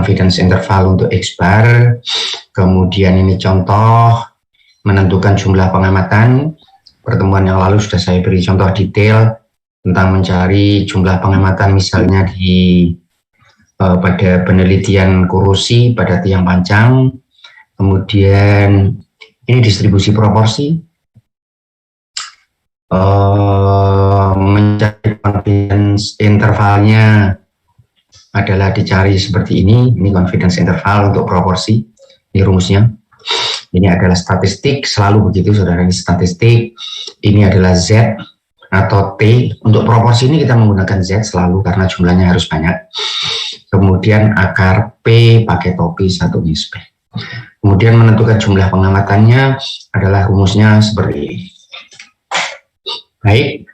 confidence interval untuk X bar. Kemudian ini contoh menentukan jumlah pengamatan. Pertemuan yang lalu sudah saya beri contoh detail tentang mencari jumlah pengamatan misalnya pada penelitian korosi pada tiang panjang. Kemudian ini distribusi proporsi. Mencari confidence intervalnya adalah dicari seperti ini confidence interval untuk proporsi, ini rumusnya. Ini adalah statistik, selalu begitu saudara, ini statistik, ini adalah Z atau T. Untuk proporsi ini kita menggunakan Z selalu karena jumlahnya harus banyak. Kemudian akar P pakai topi 1/P. Kemudian menentukan jumlah pengamatannya adalah rumusnya seperti ini. Baik.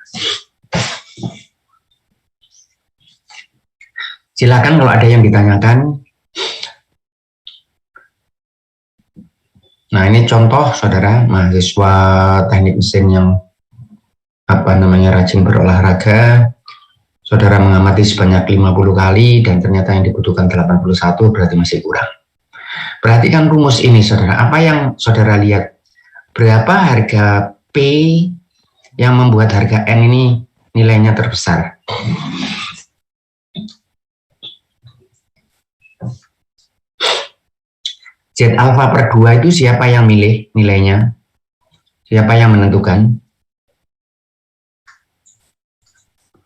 Silakan kalau ada yang ditanyakan. Nah, ini contoh saudara mahasiswa teknik mesin yang rajin berolahraga. Saudara mengamati sebanyak 50 kali dan ternyata yang dibutuhkan 81, berarti masih kurang. Perhatikan rumus ini saudara. Apa yang saudara lihat? Berapa harga P yang membuat harga N ini nilainya terbesar? Z alfa per 2 itu siapa yang milih nilainya? Siapa yang menentukan?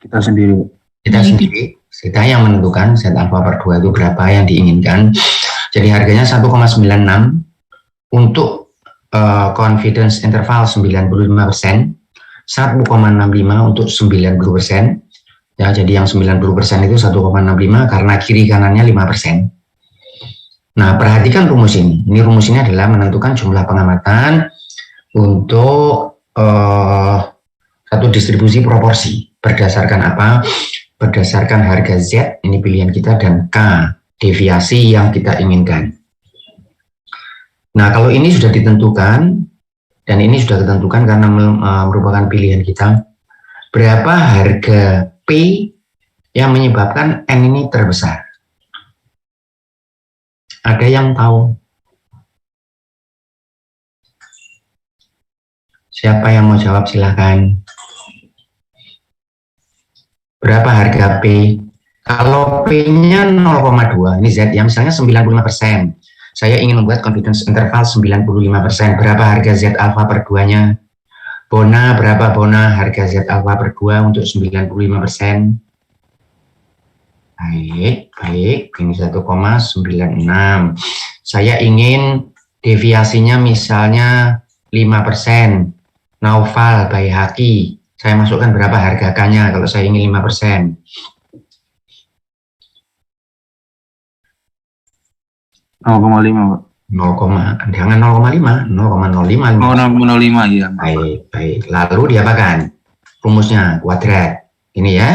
Kita sendiri. Kita sendiri. Kita yang menentukan Z alfa per 2 itu berapa yang diinginkan. Jadi harganya 1,96 untuk confidence interval 95%, 1,65 untuk 90%. Ya, jadi yang 90% itu 1,65 karena kiri kanannya 5%. Nah, perhatikan rumus ini. Ini rumus ini adalah menentukan jumlah pengamatan untuk satu distribusi proporsi. Berdasarkan apa? Berdasarkan harga Z, ini pilihan kita, dan K, deviasi yang kita inginkan. Nah, kalau ini sudah ditentukan, dan ini sudah ditentukan karena merupakan pilihan kita, berapa harga P yang menyebabkan N ini terbesar? Ada yang tahu? Siapa yang mau jawab silahkan. Berapa harga P? Kalau P-nya 0,2, ini Z yang misalnya 95%. Saya ingin membuat confidence interval 95%. Berapa harga Z alpha per 2-nya? Bona, berapa Bona harga Z alpha per 2 untuk 95%? Baik, ini 1,96. Saya ingin deviasinya misalnya 5%. Naufal, Baihaqi, saya masukkan berapa harga K-nya kalau saya ingin 5%? 0,5, Pak. 0, jangan 0,5, 0,05. Oh, 0,05 ya. Baik. Lalu diapakan? Rumusnya kuadrat. Ini ya.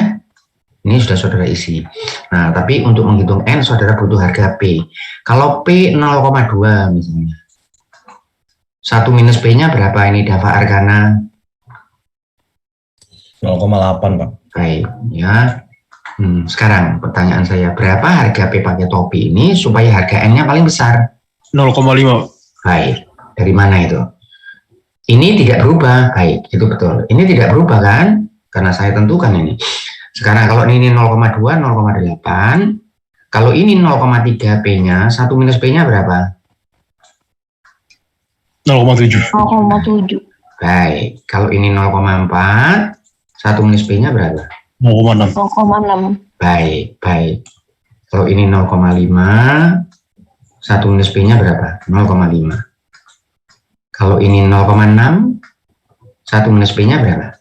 Ini sudah saudara isi. Nah, tapi untuk menghitung N, saudara butuh harga P. Kalau P 0,2 misalnya. 1 minus P-nya berapa ini, Dava Argana? 0,8, Pak. Baik, ya. Sekarang pertanyaan saya, berapa harga P pakai topi ini supaya harga N-nya paling besar? 0,5. Baik, dari mana itu? Ini tidak berubah, baik, itu betul. Ini tidak berubah kan? Karena saya tentukan ini. Sekarang kalau ini 0,2, 0,8. Kalau ini 0,3 P-nya, 1 minus P-nya berapa? 0,7. 0,7. Baik, kalau ini 0,4, 1 minus P-nya berapa? 0,6. 0,6. Baik. Kalau ini 0,5, 1 minus P-nya berapa? 0,5. Kalau ini 0,6, 1 minus P-nya berapa?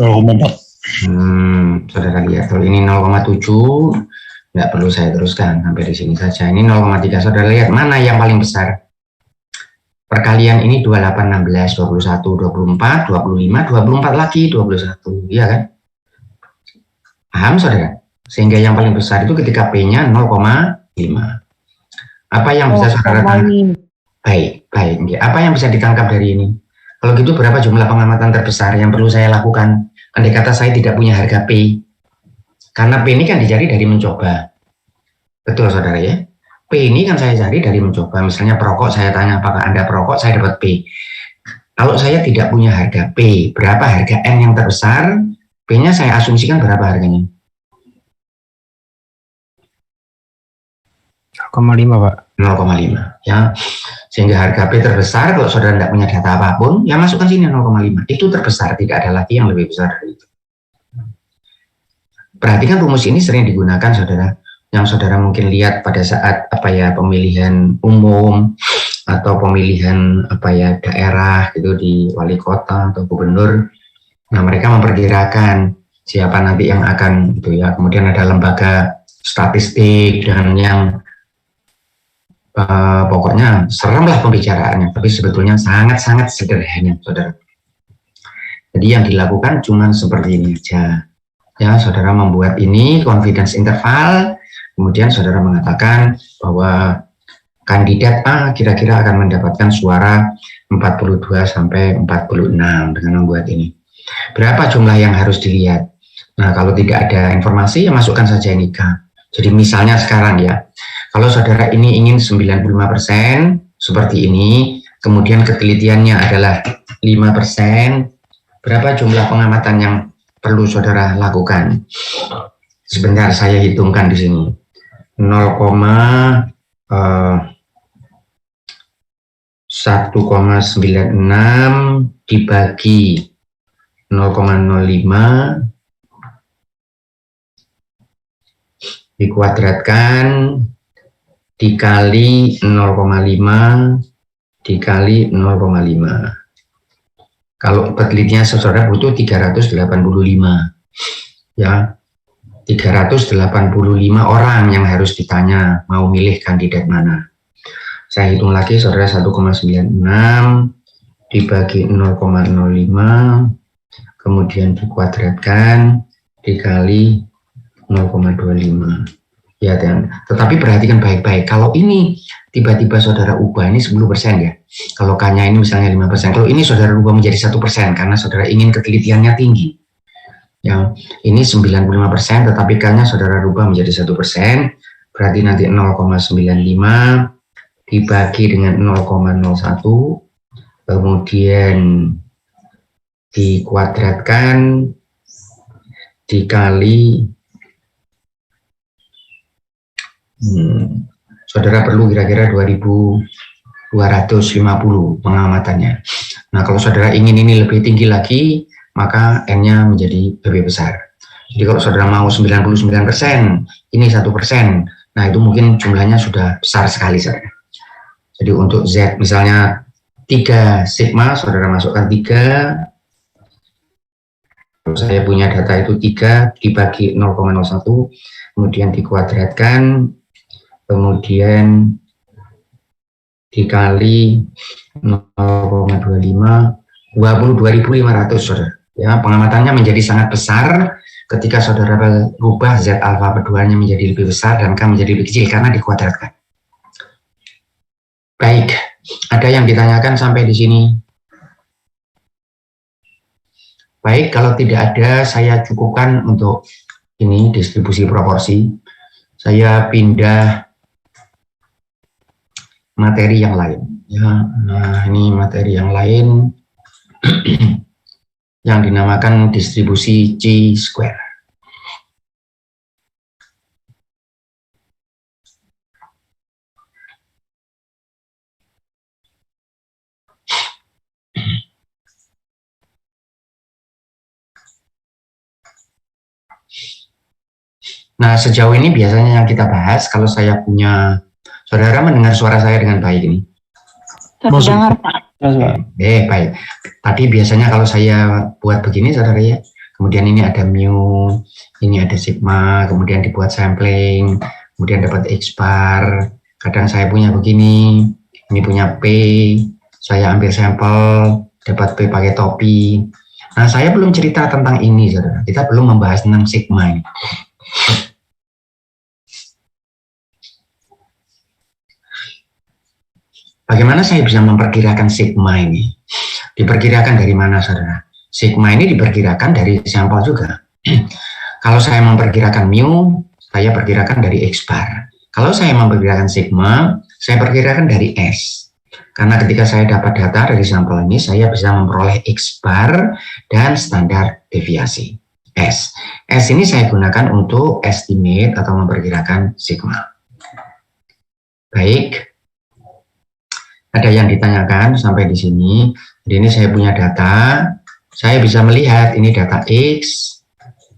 0,4. Saudara lihat, kalau ini 0,7, nggak perlu saya teruskan, sampai di sini saja. Ini 0,3, saudara lihat, mana yang paling besar? Perkalian ini 28, 16, 21, 24, 25, 24 lagi, 21, iya kan? Paham saudara? Sehingga yang paling besar itu ketika P-nya 0,5. Apa yang bisa saudara tangkap? Baik. Apa yang bisa ditangkap dari ini? Kalau gitu berapa jumlah pengamatan terbesar yang perlu saya lakukan? Andai kata saya tidak punya harga P. Karena P ini kan dicari dari mencoba. Betul saudara ya. P ini kan saya cari dari mencoba. Misalnya perokok, saya tanya apakah Anda perokok, saya dapat P. Kalau saya tidak punya harga P, berapa harga N yang terbesar, P-nya saya asumsikan berapa harganya? 0,5 Pak. 0,5 ya. Sehingga harga P terbesar, kalau saudara tidak punya data apapun, ya masukkan sini 0,5. Itu terbesar, tidak ada lagi yang lebih besar dari itu. Perhatikan rumus ini sering digunakan saudara. Yang saudara mungkin lihat pada saat pemilihan umum atau pemilihan daerah gitu di wali kota atau gubernur. Nah, mereka memperkirakan siapa nanti yang akan gitu ya. Kemudian ada lembaga statistik dan yang pokoknya serem lah pembicaraannya, tapi sebetulnya sangat-sangat sederhana saudara. Jadi yang dilakukan cuma seperti ini aja. Ya, saudara membuat ini confidence interval. Kemudian saudara mengatakan bahwa kandidat A kira-kira akan mendapatkan suara 42 sampai 46 dengan membuat ini. Berapa jumlah yang harus dilihat? Nah, kalau tidak ada informasi, ya masukkan saja ini K. Jadi misalnya sekarang ya, kalau saudara ini ingin 95% seperti ini, kemudian ketelitiannya adalah 5%, berapa jumlah pengamatan yang perlu saudara lakukan? Sebentar saya hitungkan di sini. 1,96 dibagi 0,05 dikuadratkan dikali 0,5 dikali 0,5. Kalau penelitian saudara butuh 385 ya. 385 orang yang harus ditanya mau milih kandidat mana. Saya hitung lagi saudara, 1,96 dibagi 0,05 kemudian dikuadratkan dikali 0,25 ya. Dan tetapi perhatikan baik-baik, kalau ini tiba-tiba saudara ubah ini 10% ya, kalau K-nya ini misalnya 5%, kalau ini saudara ubah menjadi 1% karena saudara ingin ketelitiannya tinggi ya, ini 95% tetapi K-nya saudara rubah menjadi 1%, berarti nanti 0,95 dibagi dengan 0,01 kemudian dikuadratkan dikali saudara perlu kira-kira 2250 pengamatannya. Nah, kalau saudara ingin ini lebih tinggi lagi, maka N-nya menjadi lebih besar. Jadi kalau saudara mau 99%, ini 1%. Nah, itu mungkin jumlahnya sudah besar sekali saudara. Jadi untuk Z misalnya 3 sigma, saudara masukkan 3. Saya punya data itu 3 dibagi 0,01, kemudian dikuadratkan, kemudian dikali 0,25, 22.500 saudara. Ya, pengamatannya menjadi sangat besar ketika saudara rubah Z alfa berduanya menjadi lebih besar dan K menjadi lebih kecil karena dikuadratkan. Baik, ada yang ditanyakan sampai di sini? Baik, kalau tidak ada, saya cukupkan untuk ini distribusi proporsi. Saya pindah materi yang lain. Ya, nah ini materi yang lain yang dinamakan distribusi chi-square. Nah, sejauh ini biasanya yang kita bahas, kalau saya punya, saudara mendengar suara saya dengan baik ini? Terdengar, Pak. Baik. Tadi biasanya kalau saya buat begini, saudara ya, kemudian ini ada mu, ini ada sigma, kemudian dibuat sampling, kemudian dapat X bar. Kadang saya punya begini, ini punya P, saya ambil sampel, dapat P pakai topi. Nah, saya belum cerita tentang ini, saudara. Kita belum membahas tentang sigma ini. Bagaimana saya bisa memperkirakan sigma ini? Diperkirakan dari mana, saudara? Sigma ini diperkirakan dari sampel juga. Kalau saya memperkirakan mu, saya perkirakan dari X bar. Kalau saya memperkirakan sigma, saya perkirakan dari S. Karena ketika saya dapat data dari sampel ini, saya bisa memperoleh X bar dan standar deviasi S. S ini saya gunakan untuk estimate atau memperkirakan sigma. Baik. Ada yang ditanyakan sampai di sini. Jadi ini saya punya data, saya bisa melihat ini data X,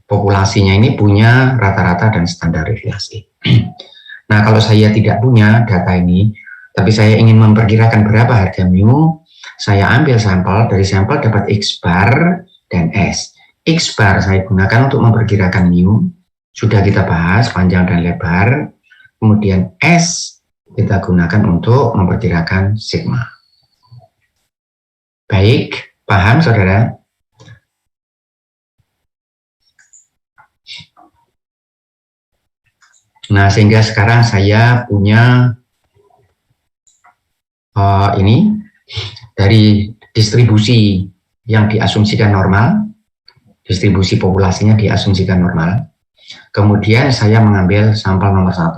populasinya ini punya rata-rata dan standar deviasi. Nah, kalau saya tidak punya data ini, tapi saya ingin memperkirakan berapa harga mu, saya ambil sampel, dari sampel dapat X bar dan S. X bar saya gunakan untuk memperkirakan mu, sudah kita bahas panjang dan lebar, kemudian S kita gunakan untuk memperkirakan sigma. Baik, paham saudara? Nah, sehingga sekarang saya punya ini dari distribusi yang diasumsikan normal, distribusi populasinya diasumsikan normal. Kemudian saya mengambil sampel nomor 1,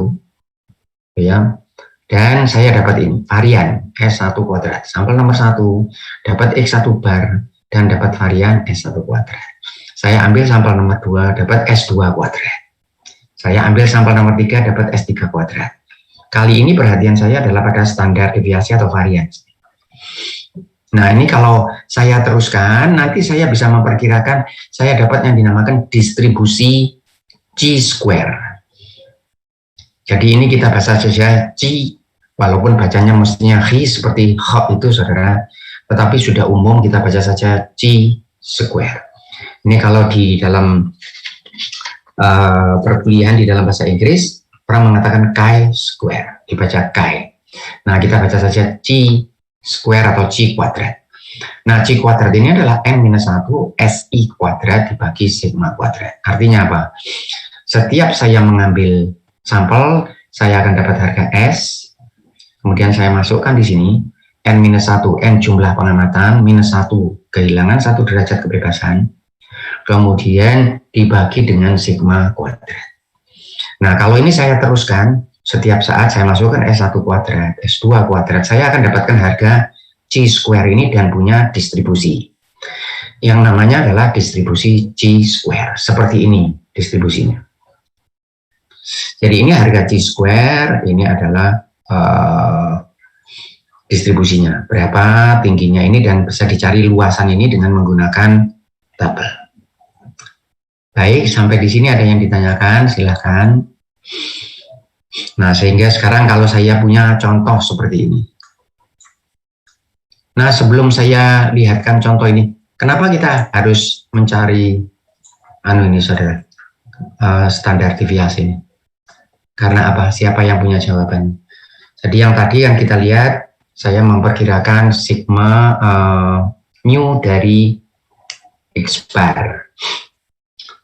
ya, dan saya dapat ini varian S1 kuadrat. Sampel nomor 1 dapat X1 bar dan dapat varian S1 kuadrat. Saya ambil sampel nomor 2 dapat S2 kuadrat. Saya ambil sampel nomor 3 dapat S3 kuadrat. Kali ini perhatian saya adalah pada standar deviasi atau varian. Nah, ini kalau saya teruskan, nanti saya bisa memperkirakan saya dapat yang dinamakan distribusi chi-square. Jadi ini kita baca saja chi, walaupun bacanya mestinya chi seperti hop itu saudara, tetapi sudah umum kita baca saja chi-square. Ini kalau di dalam perkuliahan di dalam bahasa Inggris, orang mengatakan chi-square, dibaca chi. Nah, kita baca saja chi-square atau chi kuadrat. Nah, chi kuadrat ini adalah n-1 si kuadrat dibagi sigma kuadrat. Artinya apa? Setiap saya mengambil sampel, saya akan dapat harga S, kemudian saya masukkan di sini, n-1, n jumlah pengamatan, -1 kehilangan 1 derajat kebebasan, kemudian dibagi dengan sigma kuadrat. Nah, kalau ini saya teruskan, setiap saat saya masukkan S1 kuadrat, S2 kuadrat, saya akan dapatkan harga chi-square ini dan punya distribusi. Yang namanya adalah distribusi chi-square. Seperti ini distribusinya. Jadi ini harga chi-square, ini adalah distribusinya. Berapa tingginya ini dan bisa dicari luasan ini dengan menggunakan tabel. Baik, sampai di sini ada yang ditanyakan, silakan. Nah, sehingga sekarang kalau saya punya contoh seperti ini. Nah, sebelum saya lihatkan contoh ini, kenapa kita harus mencari ini saudara, standar deviasi ini? Karena apa? Siapa yang punya jawaban? Jadi yang tadi yang kita lihat, saya memperkirakan sigma mu dari X bar.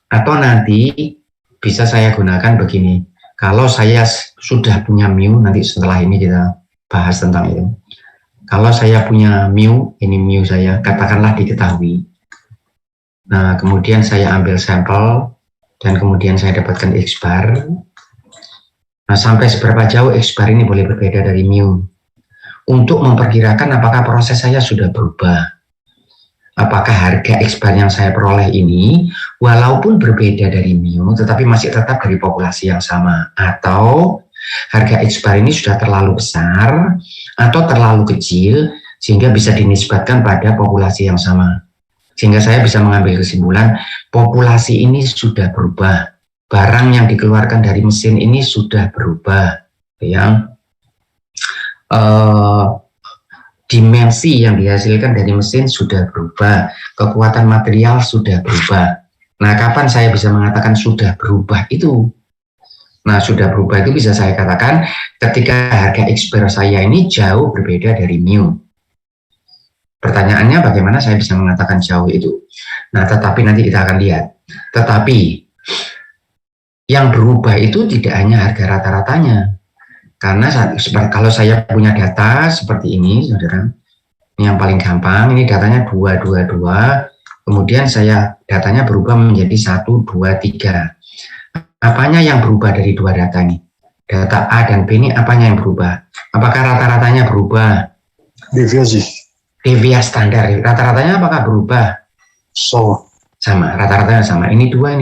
Atau nanti bisa saya gunakan begini. Kalau saya sudah punya mu, nanti setelah ini kita bahas tentang itu. Kalau saya punya mu, ini mu saya, katakanlah diketahui. Nah, kemudian saya ambil sampel, dan kemudian saya dapatkan X bar. Nah, sampai seberapa jauh X bar ini boleh berbeda dari mu. Untuk memperkirakan apakah proses saya sudah berubah. Apakah harga X bar yang saya peroleh ini walaupun berbeda dari mu tetapi masih tetap dari populasi yang sama, atau harga X bar ini sudah terlalu besar atau terlalu kecil sehingga bisa dinisbatkan pada populasi yang sama, sehingga saya bisa mengambil kesimpulan populasi ini sudah berubah, barang yang dikeluarkan dari mesin ini sudah berubah, yang dimensi yang dihasilkan dari mesin sudah berubah, kekuatan material sudah berubah. Nah, kapan saya bisa mengatakan sudah berubah itu? Nah, sudah berubah itu bisa saya katakan ketika harga X bar saya ini jauh berbeda dari mu. Pertanyaannya bagaimana saya bisa mengatakan jauh itu? Nah, tetapi nanti kita akan lihat. Tetapi yang berubah itu tidak hanya harga rata-ratanya. Karena kalau saya punya data seperti ini, saudara, ini yang paling gampang, ini datanya 222, kemudian datanya berubah menjadi 1, 2, 3. Apanya yang berubah dari dua data ini? Data A dan B ini apanya yang berubah? Apakah rata-ratanya berubah? Deviasi. Deviasi standar, rata-ratanya apakah berubah? Sama, rata-ratanya sama. Ini dua.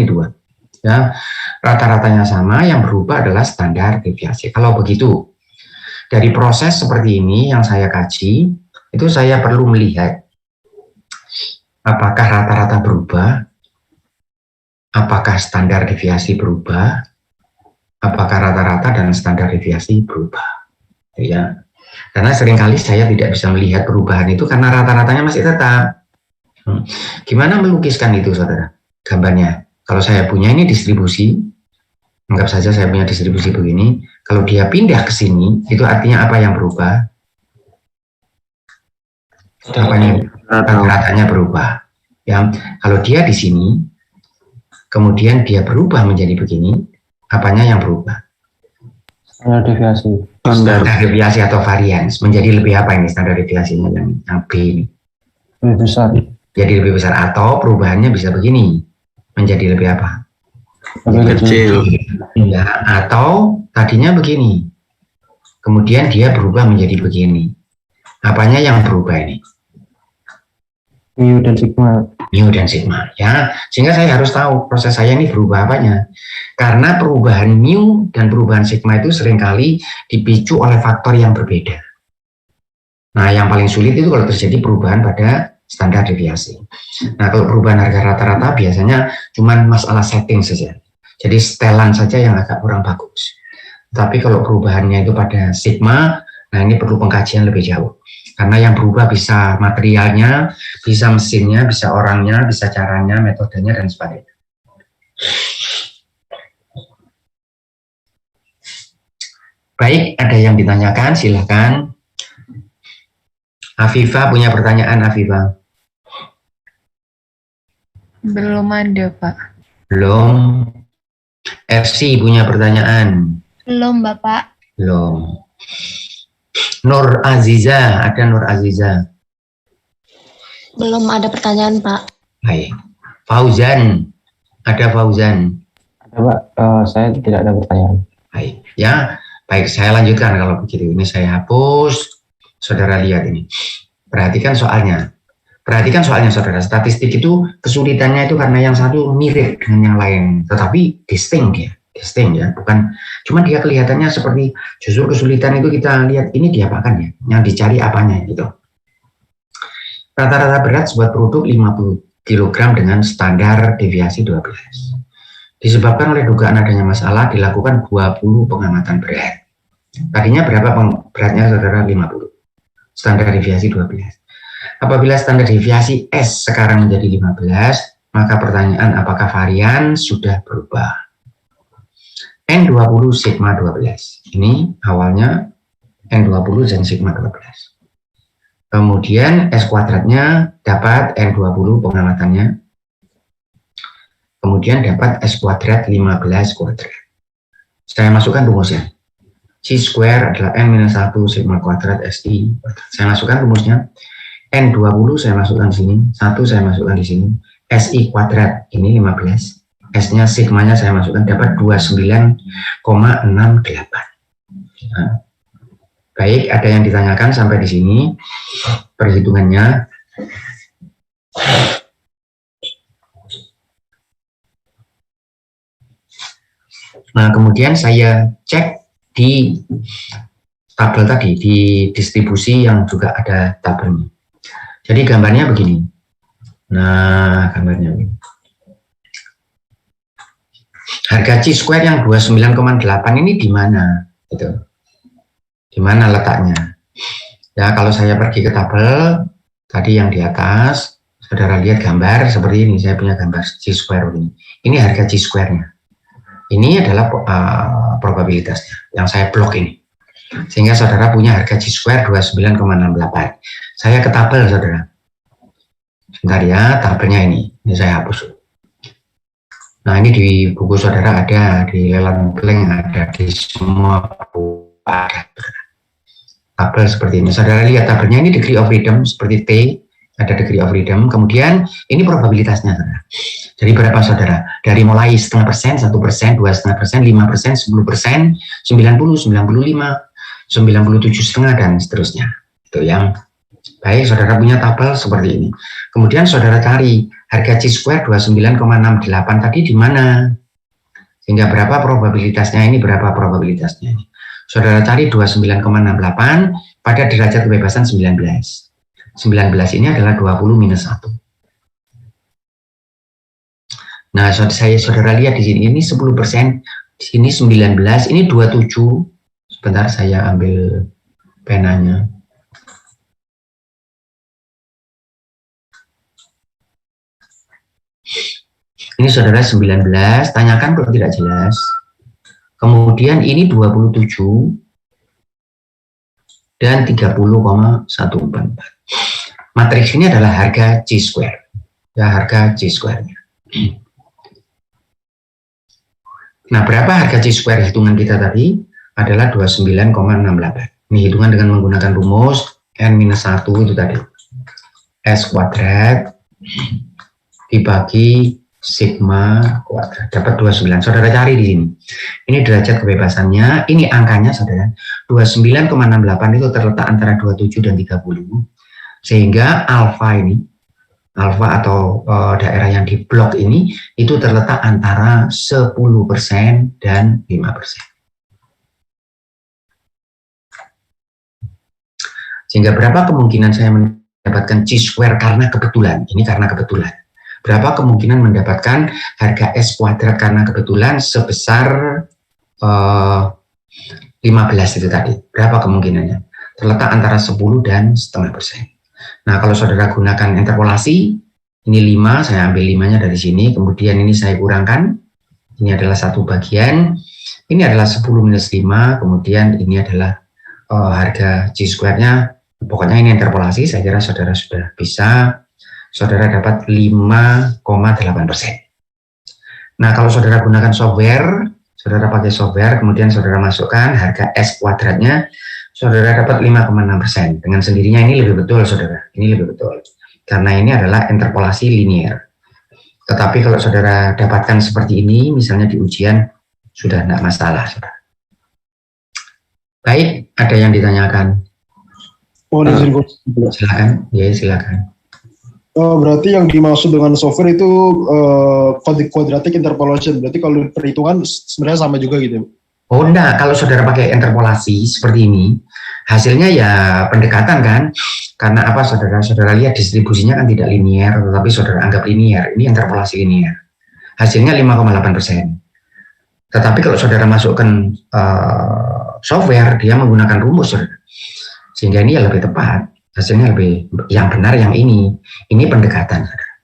Ya, rata-ratanya sama, yang berubah adalah standar deviasi. Kalau begitu, dari proses seperti ini yang saya kaji, itu saya perlu melihat apakah rata-rata berubah, apakah standar deviasi berubah, apakah rata-rata dan standar deviasi berubah. Ya, karena seringkali saya tidak bisa melihat perubahan itu karena rata-ratanya masih tetap. Gimana melukiskan itu, saudara? Gambarnya, kalau saya punya ini distribusi, anggap saja saya punya distribusi begini, kalau dia pindah ke sini, itu artinya apa yang berubah? Apanya? Rata-ratanya berubah. Ya, kalau dia di sini, kemudian dia berubah menjadi begini, apanya yang berubah? Standar deviasi. Standar deviasi atau varians. Menjadi lebih apa ini standar deviasinya yang B ini? Lebih besar. Jadi lebih besar, atau perubahannya bisa begini, menjadi lebih apa? Lebih kecil. Ya, atau tadinya begini, kemudian dia berubah menjadi begini. Apanya yang berubah ini? Mu dan sigma. Mu dan sigma, ya. Sehingga saya harus tahu proses saya ini berubah apanya. Karena perubahan mu dan perubahan sigma itu seringkali dipicu oleh faktor yang berbeda. Nah, yang paling sulit itu kalau terjadi perubahan pada standar deviasi. Nah, kalau perubahan harga rata-rata biasanya cuma masalah setting saja. Jadi setelan saja yang agak kurang bagus. Tapi kalau perubahannya itu pada sigma, nah ini perlu pengkajian lebih jauh. Karena yang berubah bisa materialnya, bisa mesinnya, bisa orangnya, bisa caranya, metodenya, dan sebagainya. Baik, ada yang ditanyakan, silahkan. Afifah punya pertanyaan, Afifah? Belum ada, Pak. Belum. FC punya pertanyaan? Belum, Bapak. Belum. Nur Aziza, ada Nur Aziza? Belum ada pertanyaan, Pak. Baik. Fauzan, ada Fauzan? Ada Pak, saya tidak ada pertanyaan. Baik, ya. Baik, saya lanjutkan kalau begitu. Ini saya hapus. Saudara lihat ini. Perhatikan soalnya. Perhatikan soalnya, saudara. Statistik itu kesulitannya itu karena yang satu mirip dengan yang lain, tetapi distinct ya. Distinct ya, bukan cuma dia kelihatannya seperti, justru kesulitan itu kita lihat ini diapakan ya, yang dicari apanya gitu. Rata-rata berat sebuah produk 50 kg dengan standar deviasi 12. Disebabkan oleh dugaan adanya masalah, dilakukan 20 pengamatan berat. Tadinya berapa beratnya, saudara? 50. Standar deviasi 12. Apabila standar deviasi S sekarang menjadi 15, maka pertanyaan apakah varian sudah berubah? N20 sigma 12. Ini awalnya N20 dan sigma 12. Kemudian S kuadratnya dapat N20 pengamatannya. Kemudian dapat S kuadrat 15 kuadrat. Saya masukkan rumusnya. C square adalah N-1 sigma kuadrat SI. Saya masukkan rumusnya. N20 saya masukkan di sini. 1 saya masukkan di sini. SI kuadrat ini 15. S-nya sigmanya saya masukkan dapat 29,68. Nah, baik, ada yang ditanyakan sampai di sini perhitungannya. Nah, kemudian saya cek di tabel tadi, di distribusi yang juga ada tabelnya. Jadi gambarnya begini. Nah, gambarnya begini. Harga C square yang 29,8 ini di mana? Gitu. Di mana letaknya? Ya, kalau saya pergi ke tabel tadi yang di atas, saudara lihat gambar seperti ini. Saya punya gambar C square ini. Ini harga C square-nya. Ini adalah probabilitasnya yang saya blok ini. Sehingga saudara punya harga C square 29,68. Saya ke tabel, saudara. Sebentar ya, tabelnya ini. Ini saya hapus. Nah, ini di buku saudara ada, di lelang blank ada, di semua buku ada. Tabel seperti ini. Saudara lihat tabelnya ini degree of freedom seperti T, ada degree of freedom. Kemudian ini probabilitasnya, saudara. Jadi berapa, saudara? Dari mulai 0,5%, 1%, 2,5%, 5%, 10%, 90, 95, 97,5 dan seterusnya. Itu yang baik. Saudara punya tabel seperti ini. Kemudian saudara cari harga C-square 29,68 tadi di mana? Sehingga berapa probabilitasnya ini? Berapa probabilitasnya ini? Saudara cari 29,68 pada derajat kebebasan 19. 19 ini adalah 20 minus 1. Nah, saudara lihat di sini, ini 10%, di sini 19, ini 27. Sebentar, saya ambil penanya. Ini saudara 19, tanyakan kalau tidak jelas. Kemudian ini 27 dan 30,144. Matriks ini adalah harga C-square. Ya, harga C-square-nya. Nah, berapa harga C-square hitungan kita tadi? Adalah 29,68. Ini hitungan dengan menggunakan rumus N-1 itu tadi. S kuadrat dibagi sigma kuadrat. Dapat 29. Saudara cari di sini. Ini derajat kebebasannya. Ini angkanya, saudara. 29,68 itu terletak antara 27 dan 30. Sehingga alfa ini, alfa atau daerah yang di blok ini, itu terletak antara 10% dan 5%. Sehingga berapa kemungkinan saya mendapatkan C-square karena kebetulan? Ini karena kebetulan. Berapa kemungkinan mendapatkan harga S kuadrat karena kebetulan sebesar 15 itu tadi? Berapa kemungkinannya? Terletak antara 10 dan 0,5%. Nah, kalau saudara gunakan interpolasi, ini 5, saya ambil 5-nya dari sini, kemudian ini saya kurangkan, ini adalah satu bagian, ini adalah 10 minus 5, kemudian ini adalah harga C-square-nya, pokoknya ini interpolasi, saya kira saudara sudah bisa, saudara dapat 5,8%. Nah, kalau saudara gunakan software, saudara pakai software, kemudian saudara masukkan harga S kuadratnya, saudara dapat 5,6%. Dengan sendirinya ini lebih betul, saudara. Ini lebih betul. Karena ini adalah interpolasi linear. Tetapi kalau saudara dapatkan seperti ini, misalnya di ujian, sudah tidak masalah, saudara. Baik, ada yang ditanyakan? Silakan. Ya, silakan. Berarti yang dimaksud dengan software itu quadratic interpolation. Berarti kalau perhitungan sebenarnya sama juga gitu. Oh enggak, kalau saudara pakai interpolasi seperti ini, hasilnya ya pendekatan kan, karena apa saudara lihat distribusinya kan tidak linear, tetapi saudara anggap linear, ini interpolasi linear, hasilnya 5,8%. Tetapi kalau saudara masukkan software, dia menggunakan rumus, saudara. Sehingga ini ya lebih tepat, hasilnya lebih, yang benar yang ini pendekatan, saudara.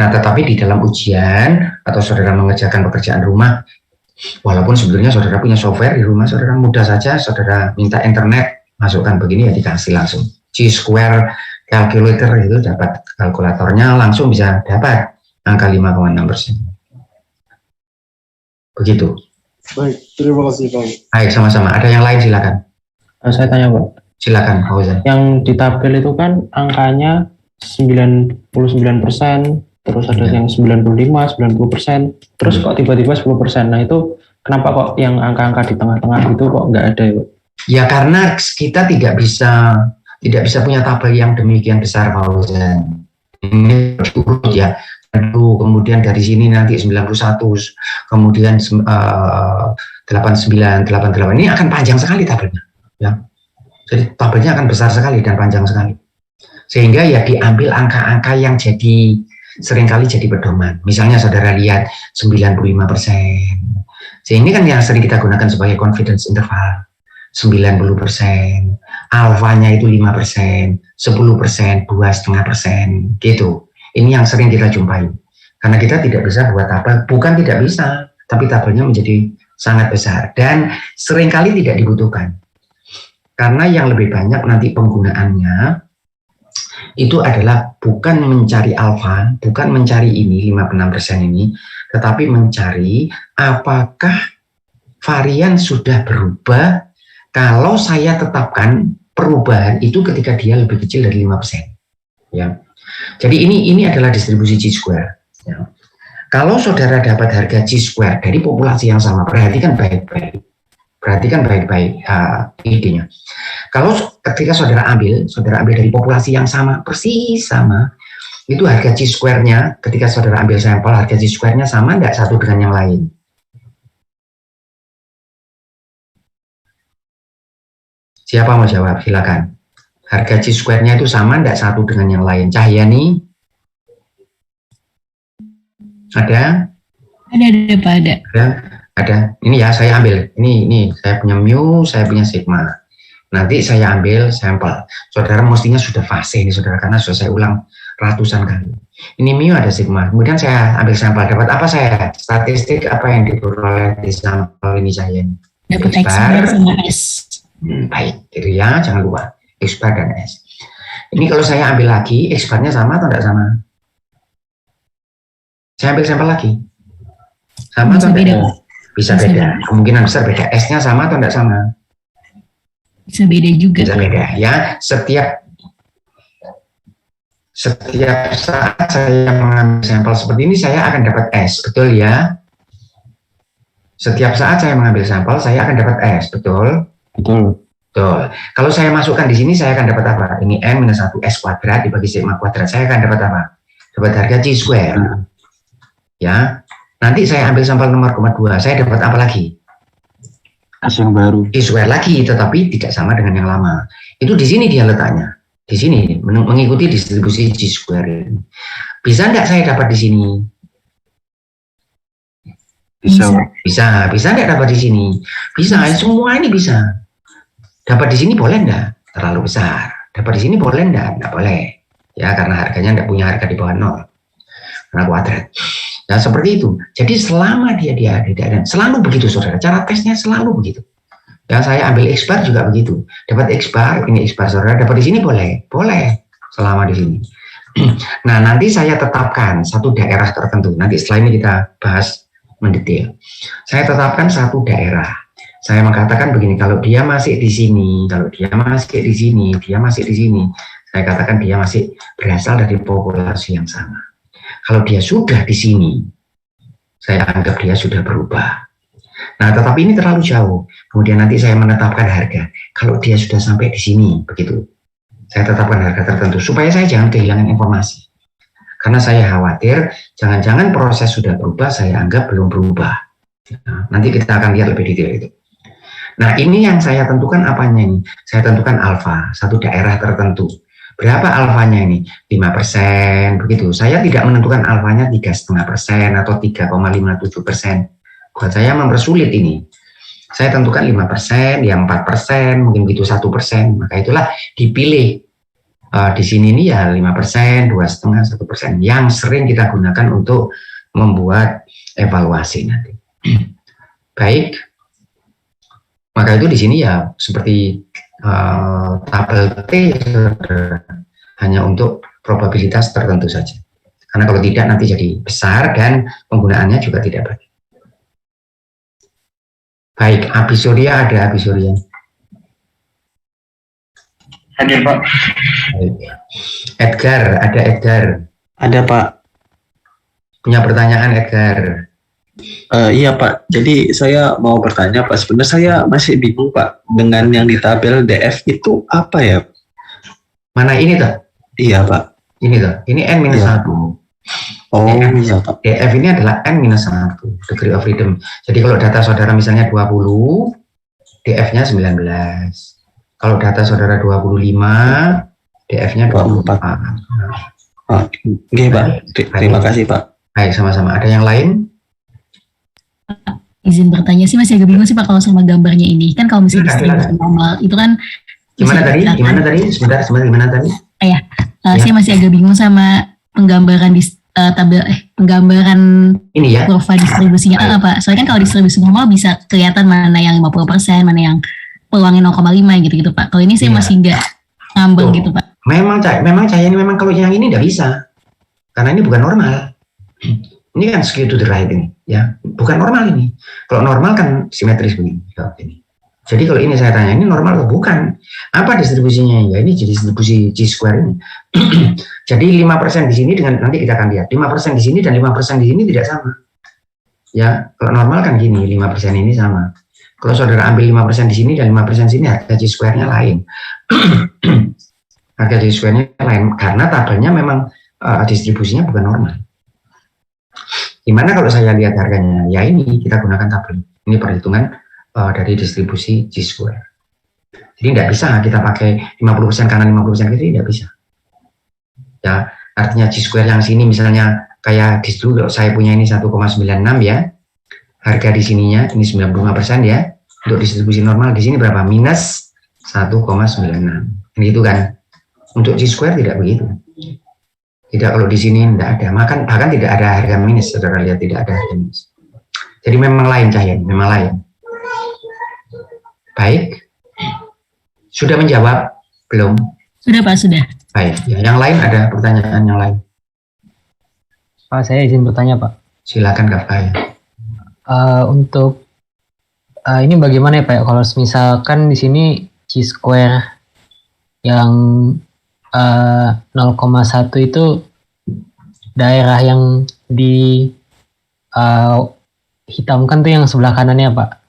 Nah, tetapi di dalam ujian, atau saudara mengerjakan pekerjaan rumah, walaupun sebetulnya saudara punya software di rumah, saudara mudah saja, saudara minta internet, masukkan begini ya dikasih langsung. C-square calculator itu dapat kalkulatornya, langsung bisa dapat angka 5,6%. Begitu. Baik, terima kasih Pak. Baik, sama-sama. Ada yang lain silakan. Saya tanya Pak. Silakan, Fauzan. Yang di tabel itu kan angkanya 99%, terus ada yang 95, 90%, terus kok tiba-tiba 10%. Nah itu kenapa kok yang angka-angka di tengah-tengah itu kok nggak ada ya? Ya karena kita tidak bisa punya tabel yang demikian besar, Fauzan. Ini diurut ya. Kemudian dari sini nanti 91, kemudian 89, 88. Ini akan panjang sekali tabelnya. Ya. Jadi tabelnya akan besar sekali dan panjang sekali. Sehingga ya diambil angka-angka yang seringkali jadi pedoman. Misalnya saudara lihat 95%. Ini kan yang sering kita gunakan sebagai confidence interval. 90%. Alfanya itu 5%, 10%, 2,5%. Gitu. Ini yang sering kita jumpai. Karena kita tidak bisa buat tabel. Bukan tidak bisa, tapi tabelnya menjadi sangat besar. Dan seringkali tidak dibutuhkan. Karena yang lebih banyak nanti penggunaannya itu adalah bukan mencari alfa, bukan mencari ini 56% ini, tetapi mencari apakah varian sudah berubah kalau saya tetapkan perubahan itu ketika dia lebih kecil dari 5%. Ya. Jadi ini adalah distribusi Chi-square. Ya. Kalau saudara dapat harga Chi-square dari populasi yang sama, perhatikan baik-baik. Idenya. Kalau ketika saudara ambil dari populasi yang sama, persis sama, itu harga Chi-square-nya, ketika saudara ambil sampel, harga Chi-square-nya sama enggak satu dengan yang lain? Siapa mau jawab? Silakan. Harga Chi-square-nya itu sama enggak satu dengan yang lain? Cahyani? Ada? Ada Pak, ada. Ada. Ini ya saya ambil. Ini saya punya mu, saya punya sigma. Nanti saya ambil sampel. Saudara mestinya sudah fase ini saudara, karena sudah saya ulang ratusan kali. Ini mu ada sigma. Kemudian saya ambil sampel. Dapat apa saya? Statistik apa yang diperoleh di sampel ini saya? Dapat X sama S. Baik, itu ya, jangan lupa X bar dan S. Ini kalau saya ambil lagi, X bar-nya sama atau tidak sama? Saya ambil sampel lagi. Sama atau tidak? Bisa beda, kemungkinan besar beda. S-nya sama atau tidak sama? Bisa beda juga. Bisa beda ya. Setiap saat saya mengambil sampel seperti ini, saya akan dapat S, betul ya? Setiap saat saya mengambil sampel, saya akan dapat S, betul? Betul. Betul. Kalau saya masukkan di sini, saya akan dapat apa? Ini N minus 1 S kuadrat dibagi sigma kuadrat. Saya akan dapat apa? Dapat harga Chi-square. Ya. Nanti saya ambil sampel nomor 2, saya dapat apa lagi? S yang baru. Chi-square lagi, tetapi tidak sama dengan yang lama. Itu di sini dia letaknya. Di sini, mengikuti distribusi Chi-square. Bisa nggak saya dapat di sini? Bisa nggak dapat di sini? Bisa, semua ini bisa. Dapat di sini boleh nggak? Terlalu besar. Dapat di sini boleh nggak? Nggak boleh. Ya, karena harganya nggak punya harga di bawah 0. Karena kuadrat. Nah seperti itu. Jadi selama dia ada, selalu begitu saudara. Cara tesnya selalu begitu. Yang saya ambil X bar juga begitu. Dapat X bar, ini X bar saudara. Dapat di sini boleh, selama di sini. Nah nanti saya tetapkan satu daerah tertentu. Nanti setelah ini kita bahas mendetail. Saya tetapkan satu daerah. Saya mengatakan begini. Kalau dia masih di sini, dia masih di sini. Saya katakan dia masih berasal dari populasi yang sama. Kalau dia sudah di sini, saya anggap dia sudah berubah. Nah, tetapi ini terlalu jauh. Kemudian nanti saya menetapkan harga. Kalau dia sudah sampai di sini, begitu. Saya tetapkan harga tertentu supaya saya jangan kehilangan informasi. Karena saya khawatir, jangan-jangan proses sudah berubah, saya anggap belum berubah. Nah, nanti kita akan lihat lebih detail itu. Nah, ini yang saya tentukan apanya ini? Saya tentukan alfa, satu daerah tertentu. Berapa alfanya ini? 5%, begitu. Saya tidak menentukan alfanya 3,5% atau 3,57%. Buat saya mempersulit ini. Saya tentukan 5%, ya 4%, mungkin begitu 1%. Maka itulah dipilih di sini ini ya 5%, 2,5%, 1%. Yang sering kita gunakan untuk membuat evaluasi nanti. Baik. Maka itu di sini ya seperti tabel T hanya untuk probabilitas tertentu saja. Karena kalau tidak nanti jadi besar dan penggunaannya juga tidak baik. Baik, Abisoria ada Abisoria. Ada Pak. Baik. Edgar, ada Edgar. Ada Pak. Punya pertanyaan Edgar. Iya Pak, jadi saya mau bertanya Pak, sebenarnya saya masih bingung Pak dengan yang di tabel DF itu apa ya? Mana ini tuh? Iya Pak. Ini tuh, ini N-1. Oh iya Pak. DF ini adalah N-1, degree of freedom. Jadi kalau data saudara misalnya 20, DF-nya 19. Kalau data saudara 25, DF-nya 24. Oke Pak, terima kasih Pak. Baik, sama-sama. Ada yang lain? Izin bertanya sih masih agak bingung sih Pak kalau sama gambarnya ini. Kan kalau misalnya distribusi normal itu kan Gimana tadi? Sebentar, gimana tadi? Saya masih agak bingung sama penggambaran di tabel penggambaran ini ya. kurva distribusinya Pak. Soalnya kan kalau distribusi normal bisa kelihatan mana yang 50%, mana yang peluangnya 0,5 gitu Pak. Kalau ini saya masih nggak ngambang gitu Pak. Memang cahaya ini memang kalau yang ini nggak bisa. Karena ini bukan normal. Ini kan skew to the right ini, ya. Bukan normal ini. Kalau normal kan simetris begini. Ini. Jadi kalau ini saya tanya, ini normal atau bukan? Apa distribusinya? Ya ini jadi distribusi G-square ini. Jadi 5% di sini dengan nanti kita akan lihat 5% di sini dan 5% di sini tidak sama. Ya, kalau normal kan gini, 5% ini sama. Kalau saudara ambil 5% di sini dan 5% sini, harga G-square-nya lain. Harga G-square-nya lain karena tabelnya memang distribusinya bukan normal. Gimana kalau saya lihat harganya? Ya ini kita gunakan tabel. Ini perhitungan dari distribusi G-square. Jadi tidak bisa kita pakai 50% kanan 50% kiri, tidak bisa. Ya, artinya G-square yang sini misalnya kayak di situ saya punya ini 1,96 ya. Harga di sininya ini 95% ya. Untuk distribusi normal di sini berapa? Minus 1,96. Gitu kan. Untuk G-square tidak begitu. Tidak, kalau di sini tidak ada. Bahkan tidak ada harga minus, saudara lihat tidak ada harga minus. Jadi memang lain Cahyan, memang lain. Baik. Sudah menjawab? Belum? Sudah Pak, sudah. Baik. Ya, yang lain ada pertanyaan yang lain? Pak, saya izin bertanya, Pak. Silakan Kak Faya. Untuk ini bagaimana ya Pak? Kalau misalkan di sini G-square yang 0,1 itu daerah yang di hitamkan tuh yang sebelah kanannya Pak.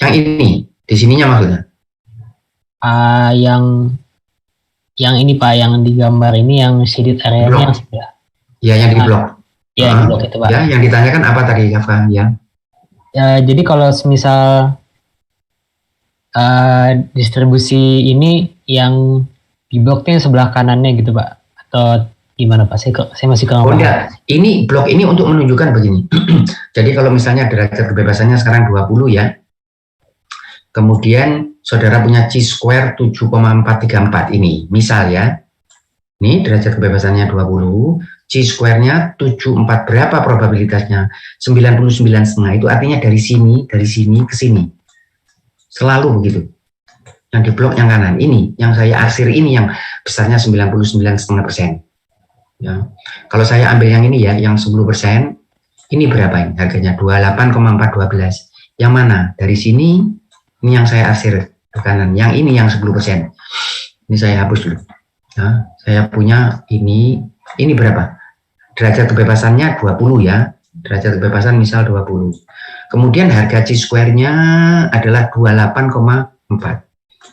Yang ini, di sininya maksudnya? Yang ini Pak, yang digambar ini yang shaded area-nya Blok. yang sebelah. Ya, yang di blok. Ya, di blok itu Pak. Ya, yang ditanyakan apa tadi Kak Faya? Ya. Ya, jadi kalau misal distribusi ini yang di bloknya sebelah kanannya gitu Pak, atau gimana Pak? Saya masih kurang Oh paham. enggak, ini blok ini untuk menunjukkan begini. Jadi kalau misalnya derajat kebebasannya sekarang 20 ya, kemudian saudara punya G-square 7,434 ini, misal ya, ini derajat kebebasannya 20, G-square-nya 74, berapa probabilitasnya? 99,5, itu artinya dari sini ke sini. Selalu begitu. Yang di blok yang kanan ini, yang saya arsir ini yang besarnya 99,5%. Ya. Kalau saya ambil yang ini ya, yang 10%, ini berapa ini harganya? 28,412. Yang mana? Dari sini, ini yang saya arsir ke kanan. Yang ini yang 10%. Ini saya hapus dulu. Nah, saya punya ini berapa? Derajat kebebasannya 20 ya. Derajat kebebasan misal 20. Kemudian harga G-square-nya adalah 28,4.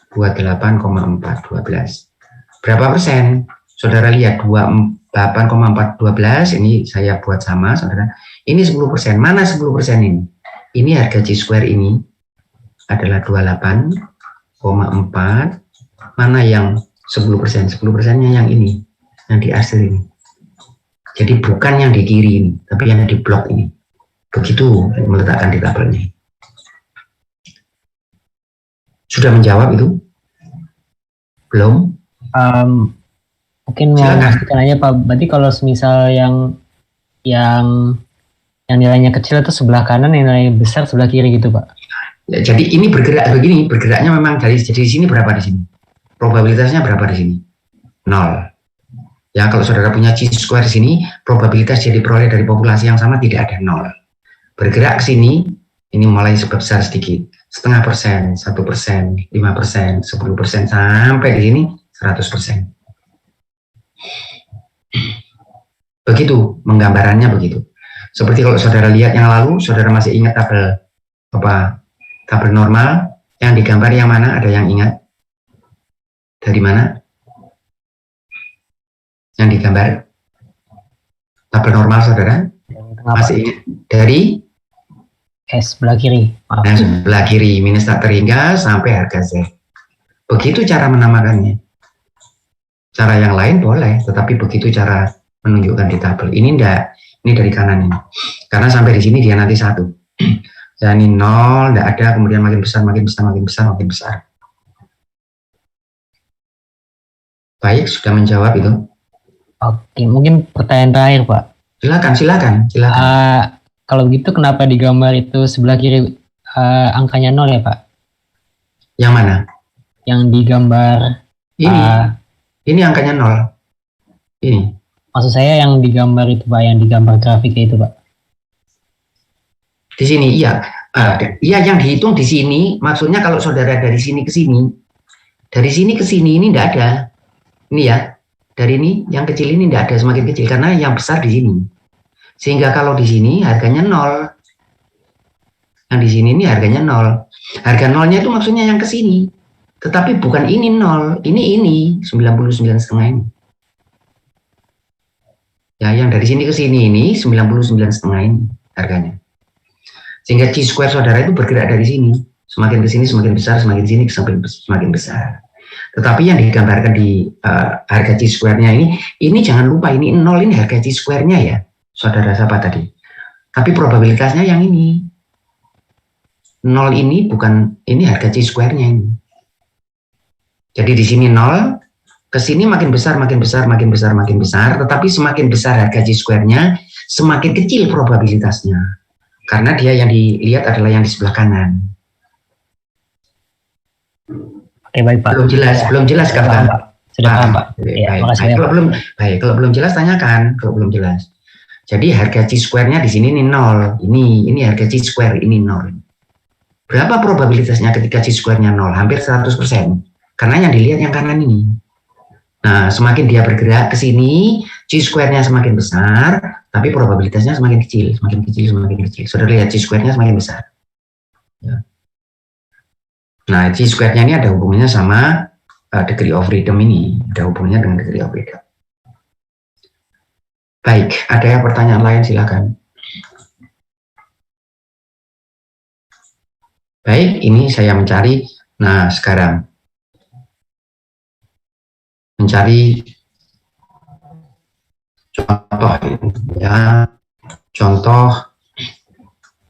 28,412. Berapa persen? Saudara lihat 28,412 ini saya buat sama, saudara. Ini 10%. Mana 10% ini? Ini harga G-square ini adalah 28,4. Mana yang 10%? 10%-nya yang ini, yang di arsir ini. Jadi bukan yang di kiri ini, tapi yang di blok ini. Begitu meletakkan di tabelnya. Sudah menjawab itu? Belum? Mungkin mau Silakan. memastikan aja Pak. Berarti kalau misal yang nilainya kecil itu sebelah kanan, yang nilainya besar sebelah kiri gitu Pak. Ya, jadi ini bergerak begini, bergeraknya memang dari sini berapa di sini? Probabilitasnya berapa di sini? 0. Ya, kalau saudara punya G-square di sini, probabilitas jadi diperoleh dari populasi yang sama tidak ada 0. Bergerak ke sini, ini mulai sebesar sedikit, 0,5%, 1%, 5%, 10%, sampai di sini 100%. Begitu, menggambarannya begitu. Seperti kalau saudara lihat yang lalu, saudara masih ingat tabel tabel normal yang digambar yang mana? Ada yang ingat? Dari mana? Yang digambar tabel normal saudara? Masih ingat? Dari Sebelah kiri. Maaf. yang sebelah kiri, minus tak terhingga sampai harga Z. Begitu cara menamakannya. Cara yang lain boleh, tetapi begitu cara menunjukkan di tabel. Ini enggak, ini dari kanan ini. Karena sampai di sini dia nanti 1. Dan ini 0, enggak ada, kemudian makin besar, makin besar, makin besar, makin besar. Baik, sudah menjawab itu. Oke, mungkin pertanyaan terakhir Pak. Silakan. Kalau begitu kenapa digambar itu sebelah kiri angkanya 0 ya Pak? Yang mana? Yang digambar Ini angkanya 0. Ini. maksud saya yang digambar itu Pak, yang digambar grafiknya itu Pak. Di sini iya. Iya, yang dihitung di sini, maksudnya kalau saudara dari sini ke sini ini tidak ada. Ini ya, dari ini yang kecil ini tidak ada, semakin kecil karena yang besar di sini. Sehingga kalau di sini harganya 0. Yang di sini ini harganya 0. Harga nolnya itu maksudnya yang ke sini. Tetapi bukan ini 0, ini 99,5 ini. Ya, yang dari sini ke sini ini 99,5 ini harganya. Sehingga chi-square saudara itu bergerak dari sini. Semakin ke sini semakin besar, semakin sini semakin besar. Tetapi yang digambarkan di harga chi-square-nya ini jangan lupa ini 0 ini harga chi-square-nya ya. Saudara siapa tadi? Tapi probabilitasnya yang ini. 0 ini bukan, ini harga chi-square-nya ini. Jadi di sini 0, ke sini makin besar, makin besar, makin besar, makin besar, tetapi semakin besar harga chi-square-nya, semakin kecil probabilitasnya. Karena dia yang dilihat adalah yang di sebelah kanan. Oke, baik Pak. Belum jelas kan Pak? Sudah paham Pak. Ya, makasih ya, Pak. Kalau belum jelas tanyakan, kalau belum jelas. Jadi harga chi-square-nya di sini ini 0, ini harga chi-square, ini 0. Berapa probabilitasnya ketika chi-square-nya 0? Hampir 100%. Karena yang dilihat yang kanan ini. Nah, semakin dia bergerak ke sini, chi-square-nya semakin besar, tapi probabilitasnya semakin kecil, semakin kecil, semakin kecil. Saudara lihat chi-square-nya semakin besar. Ya. Nah, chi-square-nya ini ada hubungannya sama degree of freedom ini, ada hubungannya dengan degree of freedom. Baik, ada yang pertanyaan lain silakan. Baik, ini saya mencari. Nah, sekarang mencari contoh ya, contoh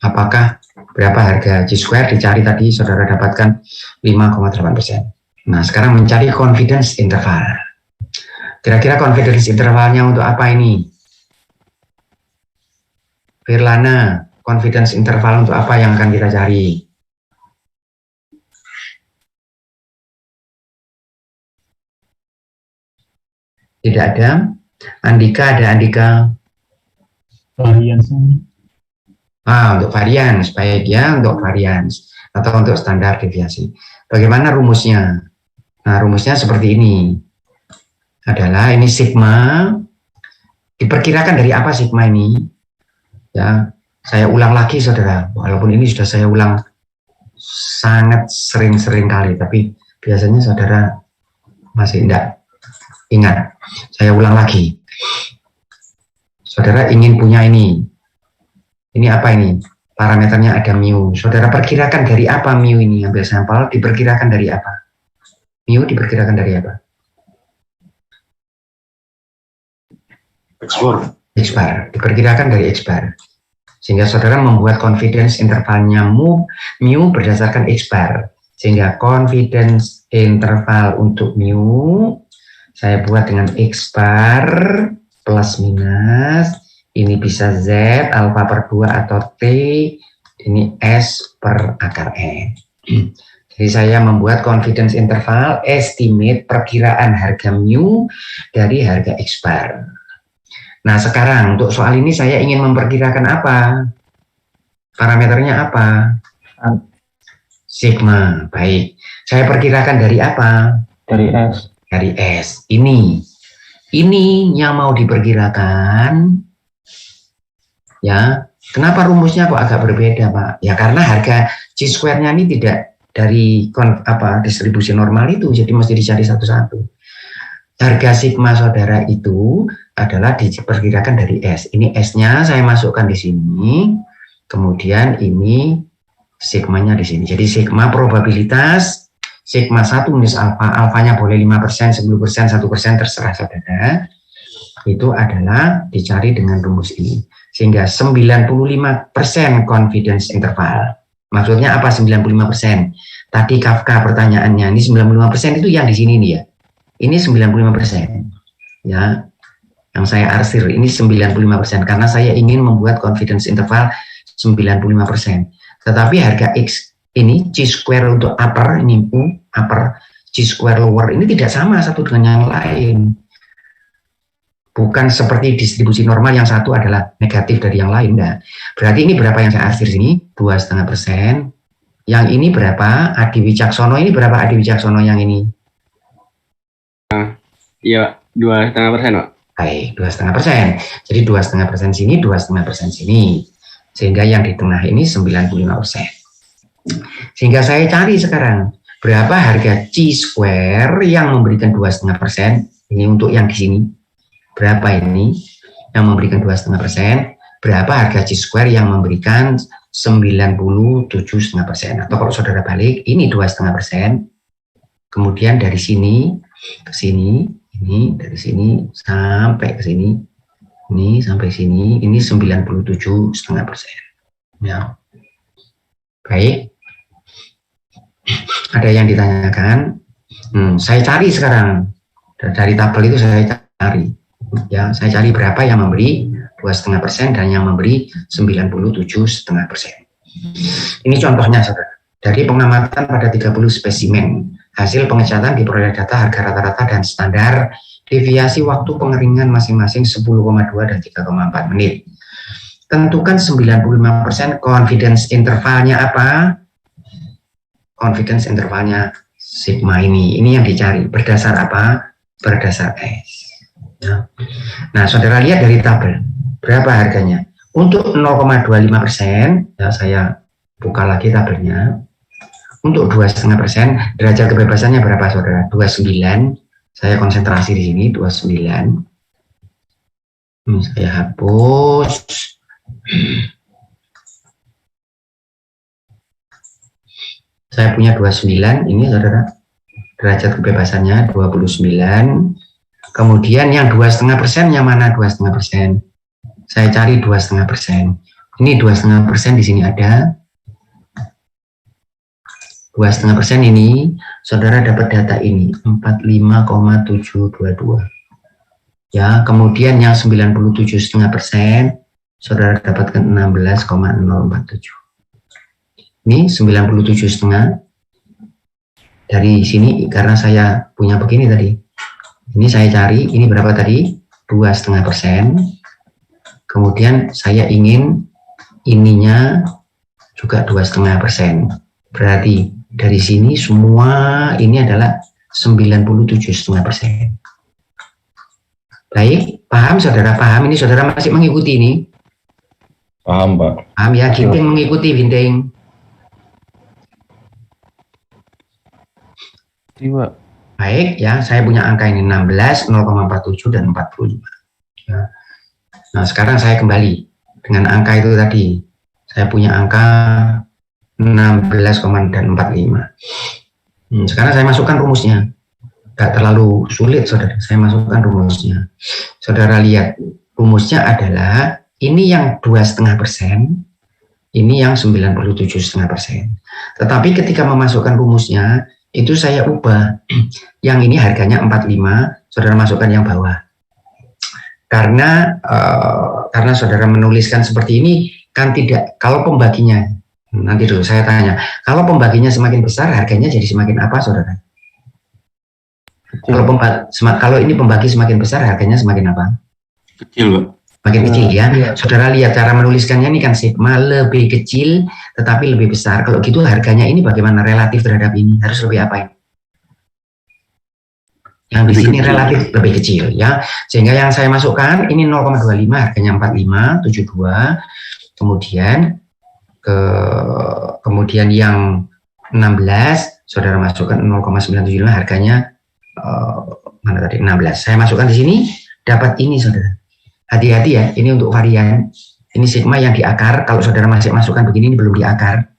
apakah berapa harga chi-square dicari tadi saudara dapatkan 5,8%. Nah, sekarang mencari confidence interval. Kira-kira confidence intervalnya untuk apa ini? Firlana, confidence interval untuk apa yang akan kita cari? Tidak ada. Andika, ada Andika? Variance. Untuk variance, baik ya, untuk variance atau untuk standar deviasi. Bagaimana rumusnya? Nah, rumusnya seperti ini. Adalah ini sigma. Diperkirakan dari apa sigma ini? Ya, saya ulang lagi saudara. Walaupun ini sudah saya ulang sangat sering-sering kali, tapi biasanya saudara masih tidak ingat. Saya ulang lagi. Saudara ingin punya ini. Ini apa ini? Parameternya ada mu. Saudara perkirakan dari apa mu ini? Ambil sampel, diperkirakan dari apa? Mu diperkirakan dari apa? X bar. Diperkirakan dari X bar. Sehingga saudara membuat confidence intervalnya mu berdasarkan X bar. Sehingga confidence interval untuk mu saya buat dengan X bar plus minus, ini bisa Z alfa per 2 atau T, ini S per akar N. Jadi saya membuat confidence interval, estimate perkiraan harga mu dari harga X bar. Nah sekarang untuk soal ini saya ingin memperkirakan apa? Parameternya apa? Sigma, baik. Saya perkirakan dari apa? Dari S. Dari S. Ini yang mau diperkirakan. Ya, kenapa rumusnya kok agak berbeda, Pak? Ya karena harga chi-square-nya ini tidak dari distribusi normal itu, jadi mesti dicari satu-satu. Harga sigma saudara itu adalah diperkirakan dari S. Ini S-nya saya masukkan di sini, kemudian ini sigmanya di sini. Jadi sigma probabilitas sigma 1 minus alfa, alfanya boleh 5%, 10%, 1%, terserah saudara. Itu adalah dicari dengan rumus ini. Sehingga 95% confidence interval. Maksudnya apa 95%? Tadi Kafka pertanyaannya, ini 95% itu yang di sini nih ya. Ini 95%. Ya. Yang saya arsir ini 95% karena saya ingin membuat confidence interval 95%. Tetapi harga X ini chi-square untuk upper, ini upper, chi-square lower ini tidak sama satu dengan yang lain. Bukan seperti distribusi normal yang satu adalah negatif dari yang lain. Nah, berarti ini berapa yang saya arsir sini? 2,5%. Yang ini berapa? Adi Wicaksono ini berapa? Adi Wicaksono yang ini? Iya, 2,5%, Pak. Baik, 2,5%. Jadi 2,5% sini, 2,5% sini. Sehingga yang di tengah ini 95%. Sehingga saya cari sekarang berapa harga chi square yang memberikan 2,5%. Ini untuk yang di sini. Berapa ini yang memberikan 2,5%? Berapa harga chi square yang memberikan 97,5%? Atau kalau saudara balik, ini 2,5%. Kemudian dari sini ke sini, ini dari sini sampai ke sini, ini sampai sini, ini 97,5%. Ya. Baik. Ada yang ditanyakan? Saya cari sekarang dari tabel itu saya cari. Ya, saya cari berapa yang memberi 2,5% dan yang memberi 97,5%. Ini contohnya, saudara. Dari pengamatan pada 30 spesimen, hasil pengecatan diperoleh data harga rata-rata dan standar, deviasi waktu pengeringan masing-masing 10,2 dan 3,4 menit. Tentukan 95% confidence intervalnya apa? Confidence intervalnya sigma ini. Ini yang dicari. Berdasar apa? Berdasar S. Ya. Nah, saudara lihat dari tabel berapa harganya. Untuk 0,25%, ya saya buka lagi tabelnya. Untuk 2,5%, derajat kebebasannya berapa, saudara? 29. Saya konsentrasi di sini 29. Ini saya hapus. Saya punya 29. Ini, saudara, derajat kebebasannya 29. Kemudian yang 2,5% yang mana 2,5%? Saya cari 2,5%. Ini 2,5% di sini ada. 2,5% ini, saudara dapat data ini 45,722. Ya, kemudian yang 97,5%, saudara dapatkan 16,047. Ini 97,5 dari sini karena saya punya begini tadi. Ini saya cari, ini berapa tadi? 2,5%. Kemudian saya ingin ininya juga 2,5%. Berarti dari sini semua ini adalah 97,5%. Baik, paham saudara? Paham? Ini saudara masih mengikuti ini? Paham, Pak. Paham ya? Ginting mengikuti, Ginting. Iya. Baik, ya, saya punya angka ini 16, 0,47 dan 45. Ya. Nah, sekarang saya kembali dengan angka itu tadi. Saya punya angka 16, dan 45. Sekarang saya masukkan rumusnya. Gak terlalu sulit, saudara. Saya masukkan rumusnya. Saudara lihat, rumusnya adalah ini yang 2,5%, ini yang 97,5%. Tetapi ketika memasukkan rumusnya, itu saya ubah. Yang ini harganya 45, saudara masukkan yang bawah. Karena saudara menuliskan seperti ini, kan tidak, kalau pembaginya, nanti dulu saya tanya, kalau pembaginya semakin besar, harganya jadi semakin apa, saudara? Kalau ini pembagi semakin besar, harganya semakin apa? Kecil, Pak. Makin kecil ya. Saudara lihat cara menuliskannya ini kan sigma lebih kecil tetapi lebih besar. Kalau gitu harganya ini bagaimana relatif terhadap ini? Harus lebih apa ini? Yang di sini relatif lebih kecil ya. Sehingga yang saya masukkan ini 0,25 harganya 4572. Kemudian yang 16 saudara masukkan 0,975 harganya mana tadi 16. Saya masukkan di sini dapat ini, saudara. Hati-hati ya, ini untuk varian. Ini sigma yang di akar. Kalau saudara masih masukkan begini, ini belum di akar.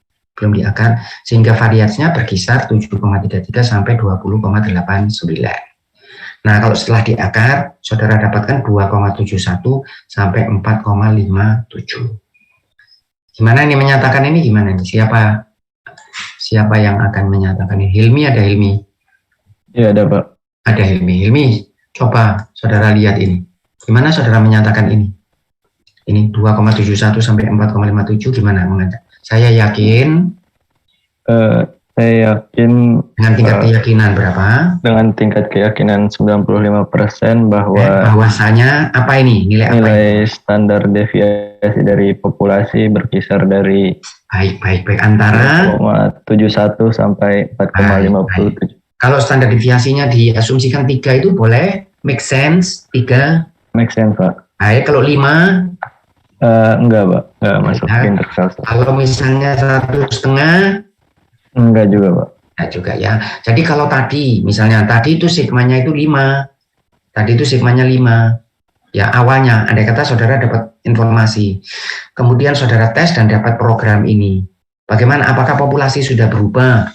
Sehingga variasinya berkisar 7,33 sampai 20,89. Nah, kalau setelah di akar, saudara dapatkan 2,71 sampai 4,57. Gimana ini menyatakan ini? Gimana ini? Siapa yang akan menyatakan ini? Hilmi, ada Hilmi? Ya, ada, Pak. Ada Hilmi. Hilmi, coba saudara lihat ini. Gimana saudara menyatakan ini? Ini 2,71 sampai 4,57 gimana? Saya yakin. Saya yakin Dengan tingkat keyakinan berapa? dengan tingkat keyakinan 95% bahwa Bahwasanya apa ini? Nilai apa ini? nilai standar deviasi dari populasi berkisar dari Baik. Antara 0,71 sampai 4,57. kalau standar deviasinya diasumsikan 3 itu boleh make sense 3. Make sense, Pak? Baik, kalau 5 Enggak, Pak. Enggak masuk interval. kalau misalnya 1,5 Enggak juga, Pak. ya juga ya. Jadi kalau tadi misalnya tadi itu sigmanya itu 5. Tadi itu sigmanya 5. Ya awalnya andai kata saudara dapat informasi. Kemudian saudara tes dan dapat program ini. Bagaimana, apakah populasi sudah berubah?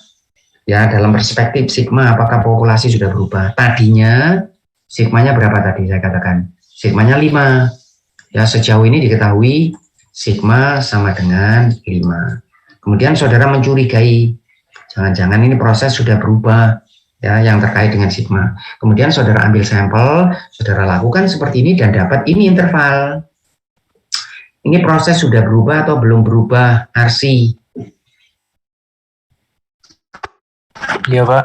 Ya, dalam perspektif sigma apakah populasi sudah berubah? Tadinya sigmanya berapa tadi saya katakan? Sigmanya 5. Ya, sejauh ini diketahui sigma sama dengan 5. Kemudian saudara mencurigai, jangan-jangan ini proses sudah berubah ya yang terkait dengan sigma. Kemudian saudara ambil sampel, saudara lakukan seperti ini dan dapat ini interval. Ini proses sudah berubah atau belum berubah, Arsi? Iya, Pak.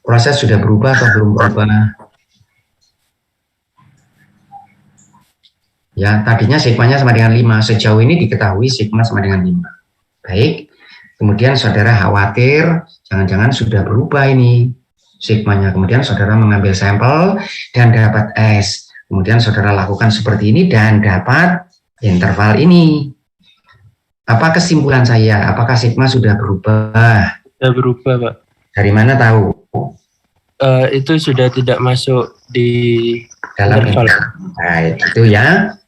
Proses sudah berubah atau belum berubah? Ya, tadinya sigmanya sama dengan 5. Sejauh ini diketahui sigma sama dengan 5. Baik. Kemudian saudara khawatir, jangan-jangan sudah berubah ini sigmanya. Kemudian saudara mengambil sampel dan dapat S. Kemudian saudara lakukan seperti ini dan dapat interval ini. Apa kesimpulan saya? Apakah sigma sudah berubah? Sudah berubah, Pak. Dari mana tahu? Itu sudah tidak masuk di dalam interval. Baik, itu ya.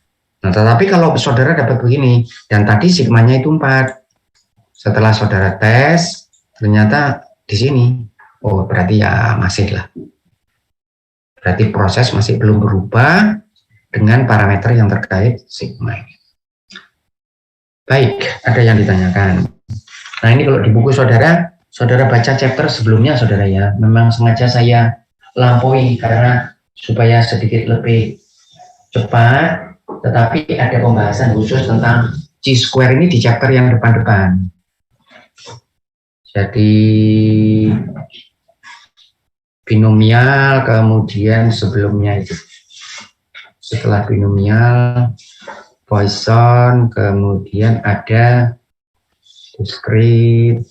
Nah, tetapi kalau saudara dapat begini, dan tadi sigmanya itu 4. Setelah saudara tes, ternyata di sini. Oh, berarti ya masih lah. Berarti proses masih belum berubah dengan parameter yang terkait sigma ini. Baik, ada yang ditanyakan. Nah, ini kalau di buku saudara baca chapter sebelumnya saudara ya. Memang sengaja saya lampaui karena supaya sedikit lebih cepat. Tetapi ada pembahasan khusus tentang chi-square ini di chapter yang depan-depan. Jadi binomial, kemudian sebelumnya itu. Setelah binomial, Poisson, kemudian ada discrete.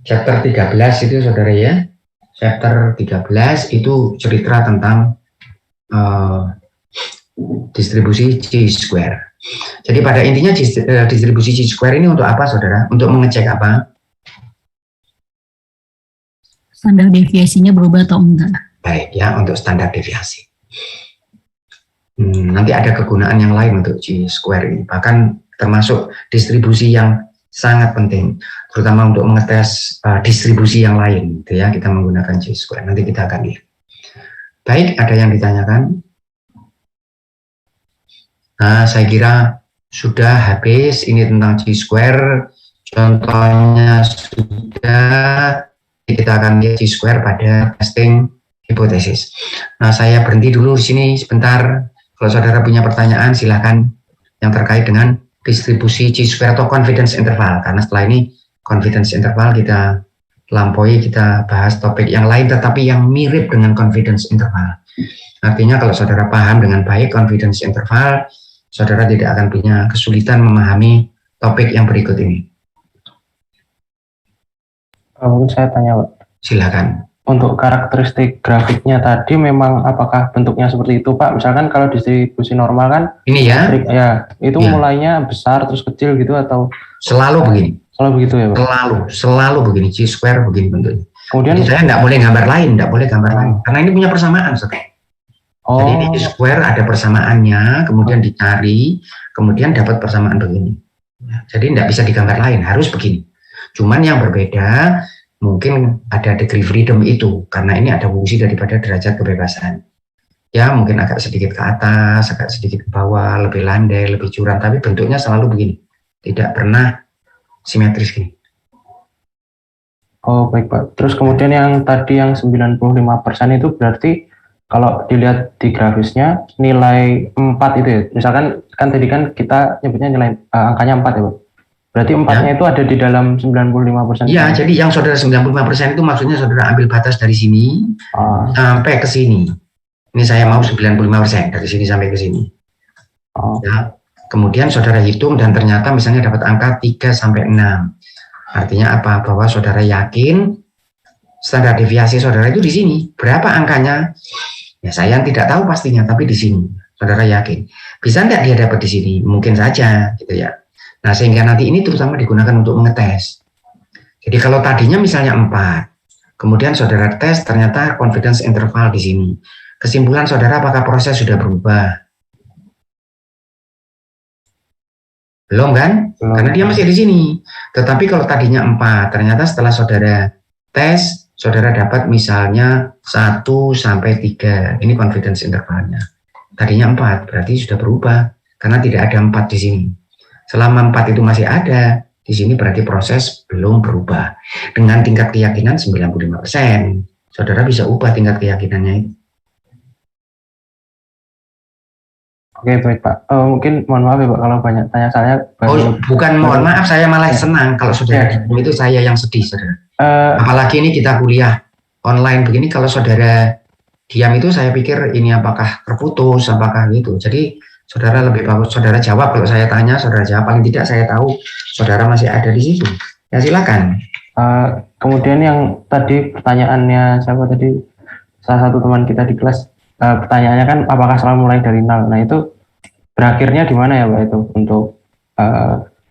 Chapter 13 itu saudara ya. Chapter 13 itu cerita tentang distribusi chi-square. Jadi pada intinya distribusi chi-square ini untuk apa saudara? Untuk mengecek apa? Standar deviasinya berubah atau enggak? Baik ya, untuk standar deviasi. Nanti ada kegunaan yang lain untuk chi-square ini. Bahkan termasuk distribusi yang sangat penting, terutama untuk mengetes distribusi yang lain, gitu ya. Kita menggunakan chi-square. Nanti kita akan lihat. Baik, ada yang ditanyakan? Nah, saya kira sudah habis. Ini tentang chi-square. Contohnya sudah. Kita akan lihat chi-square pada testing hipotesis. Nah, saya berhenti dulu di sini sebentar. Kalau saudara punya pertanyaan, silakan yang terkait dengan distribusi chi-square atau confidence interval, karena setelah ini confidence interval kita lampaui, kita bahas topik yang lain tetapi yang mirip dengan confidence interval. Artinya kalau saudara paham dengan baik confidence interval, saudara tidak akan punya kesulitan memahami topik yang berikut ini. Mungkin saya tanya, Pak. Silakan. Untuk karakteristik grafiknya tadi memang apakah bentuknya seperti itu, Pak? Misalkan kalau distribusi normal kan ini ya, itu mulainya besar terus kecil gitu atau selalu begini? Selalu begitu ya, Pak? Selalu begini, chi-square begini bentuknya. Kemudian jadi saya nggak boleh gambar lain, karena ini punya persamaan, Sobat. Jadi di chi-square ada persamaannya, kemudian dicari, kemudian dapat persamaan begini. Jadi nggak bisa digambar lain, harus begini. Cuman yang berbeda mungkin ada degree freedom itu, karena ini ada fungsi daripada derajat kebebasan. Ya mungkin agak sedikit ke atas, agak sedikit ke bawah, lebih landai, lebih curam, tapi bentuknya selalu begini, tidak pernah simetris gini. Oh baik Pak. Terus kemudian yang tadi yang 95% itu berarti kalau dilihat di grafisnya nilai 4 itu ya. Misalkan kan tadi kan kita nyebutnya nilai angkanya 4 ya Pak. Berarti 4-nya itu ada di dalam 95%. Iya, jadi yang saudara 95% itu maksudnya saudara ambil batas dari sini sampai ke sini. Ini saya mau 95% dari sini sampai ke sini. Ya. Kemudian saudara hitung dan ternyata misalnya dapat angka 3 sampai 6. Artinya apa? Bahwa saudara yakin standar deviasi saudara itu di sini. Berapa angkanya? Ya saya tidak tahu pastinya, tapi di sini. Saudara yakin. Bisa nggak dia dapat di sini? Mungkin saja, gitu ya. Nah, sehingga nanti ini terutama digunakan untuk mengetes. Jadi kalau tadinya misalnya 4, kemudian saudara tes ternyata confidence interval di sini. Kesimpulan saudara apakah proses sudah berubah? Belum kan? Karena dia masih di sini. Tetapi kalau tadinya 4, ternyata setelah saudara tes, saudara dapat misalnya 1 sampai 3. Ini confidence intervalnya. Tadinya 4, berarti sudah berubah. Karena tidak ada 4 di sini. Selama 4 itu masih ada, di sini berarti proses belum berubah. Dengan tingkat keyakinan 95%. Saudara bisa ubah tingkat keyakinannya itu. Oke baik Pak. Mungkin mohon maaf ya Pak kalau banyak tanya saya. Bukan mohon maaf, saya malah senang kalau saudara itu saya yang sedih saudara. Apalagi ini kita kuliah online begini, kalau saudara diam itu saya pikir ini apakah terputus, apakah gitu. Jadi saudara lebih bagus saudara jawab, kalau saya tanya saudara jawab, paling tidak saya tahu saudara masih ada di situ. Ya silakan. Kemudian yang tadi pertanyaannya siapa tadi, salah satu teman kita di kelas, pertanyaannya kan apakah selalu mulai dari 0. Nah itu berakhirnya di mana ya Pak itu untuk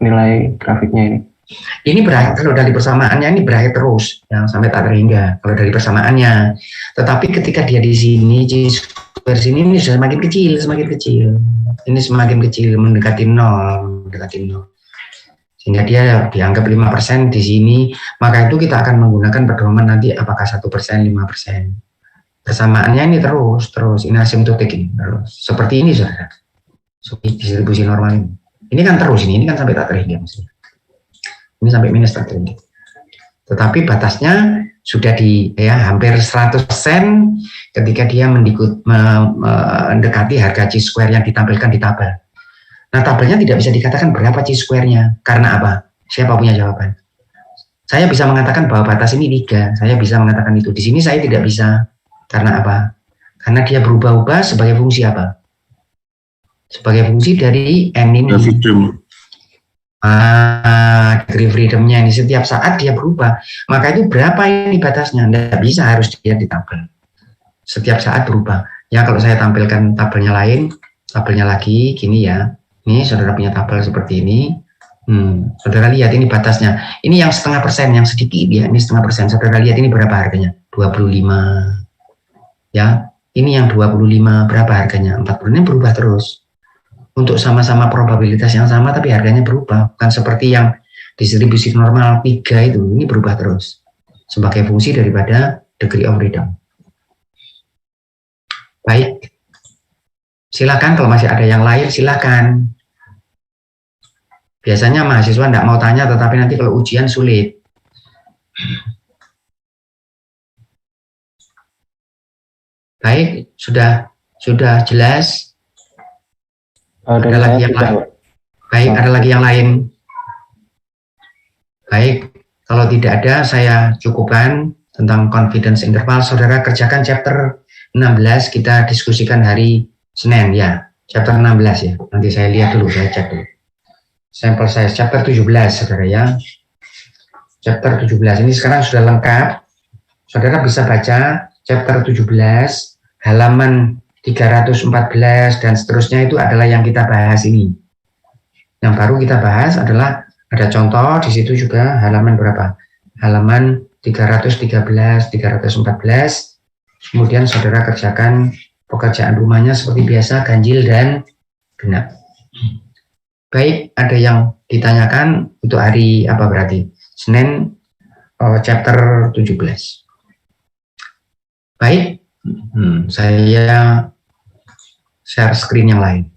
nilai grafiknya ini? Ini berakhir, kalau dari persamaannya ini berakhir terus, yang sampai tak terhingga kalau dari persamaannya. Tetapi ketika dia di sini, G-square sini ini sudah semakin kecil, semakin kecil. Ini semakin kecil, mendekati 0, mendekati 0. Sehingga dia dianggap 5% di sini, maka itu kita akan menggunakan pedoman nanti apakah 1%, 5%. Persamaannya ini terus, ini asymptotik ini, terus. Seperti ini saudara. Distribusi normal ini. Ini kan terus, ini kan sampai tak terhingga maksudnya. Ini sampai minus tak terhingga. Tetapi batasnya sudah di hampir 100% ketika dia mendekati harga C-square yang ditampilkan di tabel. Nah, tabelnya tidak bisa dikatakan berapa C-square-nya. Karena apa? Siapa punya jawaban? Saya bisa mengatakan bahwa batas ini 3. Saya bisa mengatakan itu. Di sini saya tidak bisa. Karena apa? Karena dia berubah-ubah sebagai fungsi apa? Sebagai fungsi dari N ini. Degree freedom-nya ini setiap saat dia berubah. Maka itu berapa ini batasnya? Tidak bisa, harus dilihat di tabel. Setiap saat berubah. Ya kalau saya tampilkan tabelnya lain, tabelnya lagi, gini ya. Ini saudara punya tabel seperti ini. Saudara lihat ini batasnya. Ini yang 0,5%, yang sedikit ya. Ini 0,5%. Saudara lihat ini berapa harganya? 25. Ya, ini yang 25 berapa harganya? 40. Ini berubah terus. Untuk sama-sama probabilitas yang sama tapi harganya berubah, bukan seperti yang distribusi normal 3 itu, ini berubah terus sebagai fungsi daripada degree of freedom. Baik, silakan kalau masih ada yang lain silakan. Biasanya mahasiswa tidak mau tanya, tetapi nanti kalau ujian sulit. Baik, sudah jelas. Ada lagi yang lain? Baik, ada lagi yang lain? Baik, kalau tidak ada saya cukupkan tentang confidence interval. Saudara kerjakan chapter 16, kita diskusikan hari Senin ya. Chapter 16 ya. Nanti saya lihat dulu, saya cek dulu. Sampel saya chapter 17 saudara ya. Chapter 17 ini sekarang sudah lengkap. Saudara bisa baca chapter 17 halaman 314 dan seterusnya, itu adalah yang kita bahas ini. Yang baru kita bahas adalah ada contoh di situ juga halaman berapa? Halaman 313, 314. Kemudian saudara kerjakan pekerjaan rumahnya seperti biasa, ganjil dan genap. Baik, ada yang ditanyakan untuk hari apa berarti? Senin chapter 17. Baik, saya share screen yang lain.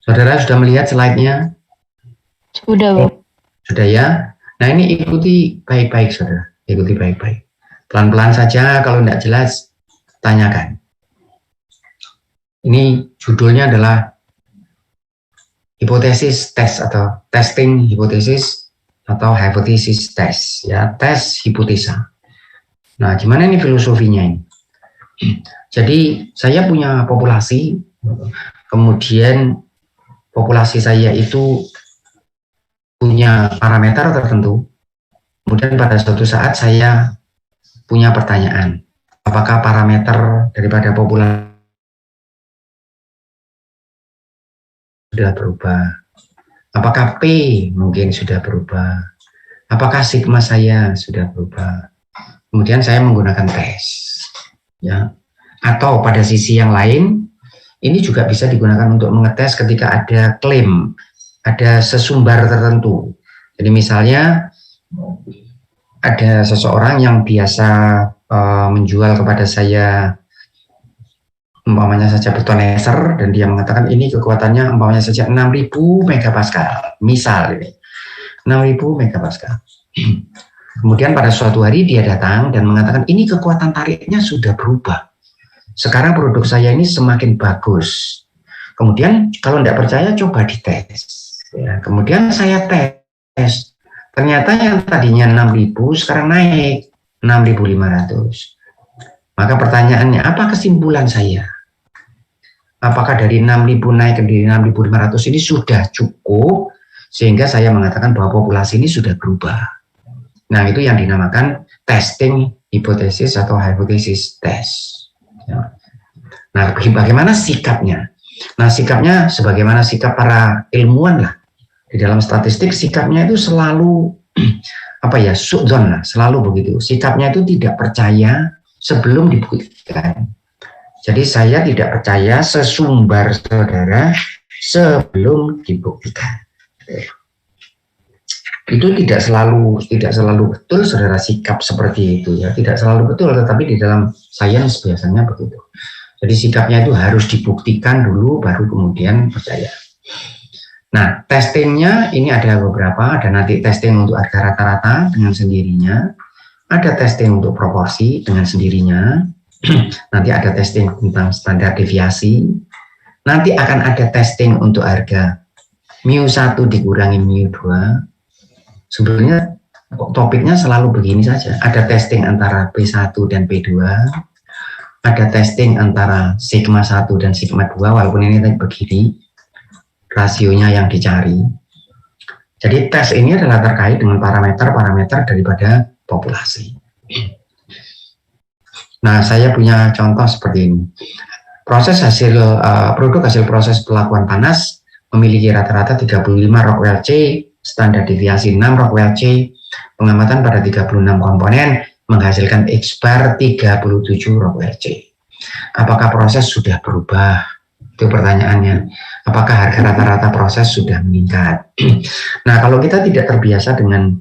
Saudara sudah melihat slide-nya? Sudah, Bu. Sudah ya? Nah, ini ikuti baik-baik, saudara. Ikuti baik-baik. Pelan-pelan saja, kalau tidak jelas, tanyakan. Ini judulnya adalah hipotesis tes atau testing hipotesis atau hypothesis test, ya, tes hipotesa. Nah, gimana ini filosofinya ini? Jadi, saya punya populasi, kemudian populasi saya itu punya parameter tertentu, kemudian pada suatu saat saya punya pertanyaan, apakah parameter daripada populasi sudah berubah? Apakah P mungkin sudah berubah? Apakah sigma saya sudah berubah? Kemudian saya menggunakan tes, ya. Atau pada sisi yang lain, ini juga bisa digunakan untuk mengetes ketika ada klaim, ada sesumbar tertentu. Jadi misalnya ada seseorang yang biasa menjual kepada saya umpamanya saja betoneser, dan dia mengatakan ini kekuatannya umpamanya saja 6000 megapascal, misal ini 6000 megapascal. Kemudian pada suatu hari dia datang dan mengatakan ini kekuatan tariknya sudah berubah. Sekarang produk saya ini semakin bagus. Kemudian kalau tidak percaya coba dites. Ya, kemudian saya tes. Ternyata yang tadinya 6.000 sekarang naik 6.500. Maka pertanyaannya, apa kesimpulan saya? Apakah dari 6.000 naik ke 6.500 ini sudah cukup sehingga saya mengatakan bahwa populasi ini sudah berubah? Nah, itu yang dinamakan testing hipotesis atau hypothesis test. Ya. Nah, bagaimana sikapnya? Nah, sikapnya sebagaimana sikap para ilmuwan lah. Di dalam statistik sikapnya itu selalu sudzon lah, selalu begitu. Sikapnya itu tidak percaya sebelum dibuktikan. Jadi saya tidak percaya sesumbar saudara sebelum dibuktikan. Itu tidak selalu betul, saudara, sikap seperti itu ya, tidak selalu betul, tetapi di dalam sains biasanya begitu. Jadi sikapnya itu harus dibuktikan dulu baru kemudian percaya. Nah, testingnya ini ada beberapa, ada nanti testing untuk harga rata-rata dengan sendirinya, ada testing untuk proporsi dengan sendirinya, nanti ada testing tentang standar deviasi, nanti akan ada testing untuk harga mu1 dikurangi mu2. Sebenarnya topiknya selalu begini saja. Ada testing antara P1 dan P2, ada testing antara sigma 1 dan sigma 2, walaupun ini begini rasionya yang dicari. Jadi tes ini adalah terkait dengan parameter-parameter daripada populasi. Nah, saya punya contoh seperti ini. Produk hasil proses pelakuan panas memiliki rata-rata 35 Rockwell C, standar deviasi 6 Rockwell C, pengamatan pada 36 komponen, menghasilkan X bar 37 Rockwell C. Apakah proses sudah berubah? Itu pertanyaannya. Apakah harga rata-rata proses sudah meningkat? Nah, kalau kita tidak terbiasa dengan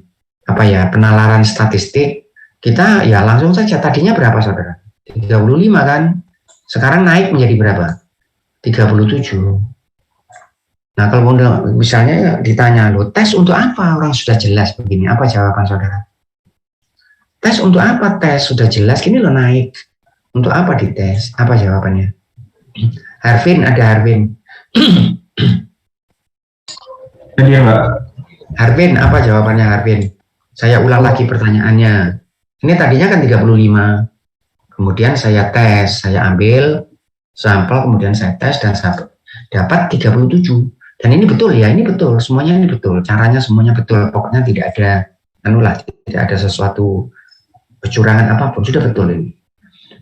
penalaran statistik, kita ya langsung saja. Tadinya berapa, saudara? 35 kan? Sekarang naik menjadi berapa? 37. Nah, kalau misalnya ditanya, loh, tes untuk apa? Orang sudah jelas begini. Apa jawaban saudara? Tes untuk apa? Tes sudah jelas, gini loh naik. Untuk apa dites? Apa jawabannya? Harvin, ada Harvin. Iya, Pak. Harvin, apa jawabannya Harvin? Saya ulang lagi pertanyaannya. Ini tadinya kan 35. Kemudian saya tes, saya ambil sampel, kemudian saya tes dan saya dapat 37. Dan ini betul ya, ini betul, semuanya ini betul, caranya semuanya betul, pokoknya tidak ada tidak ada sesuatu kecurangan apapun, sudah betul ini.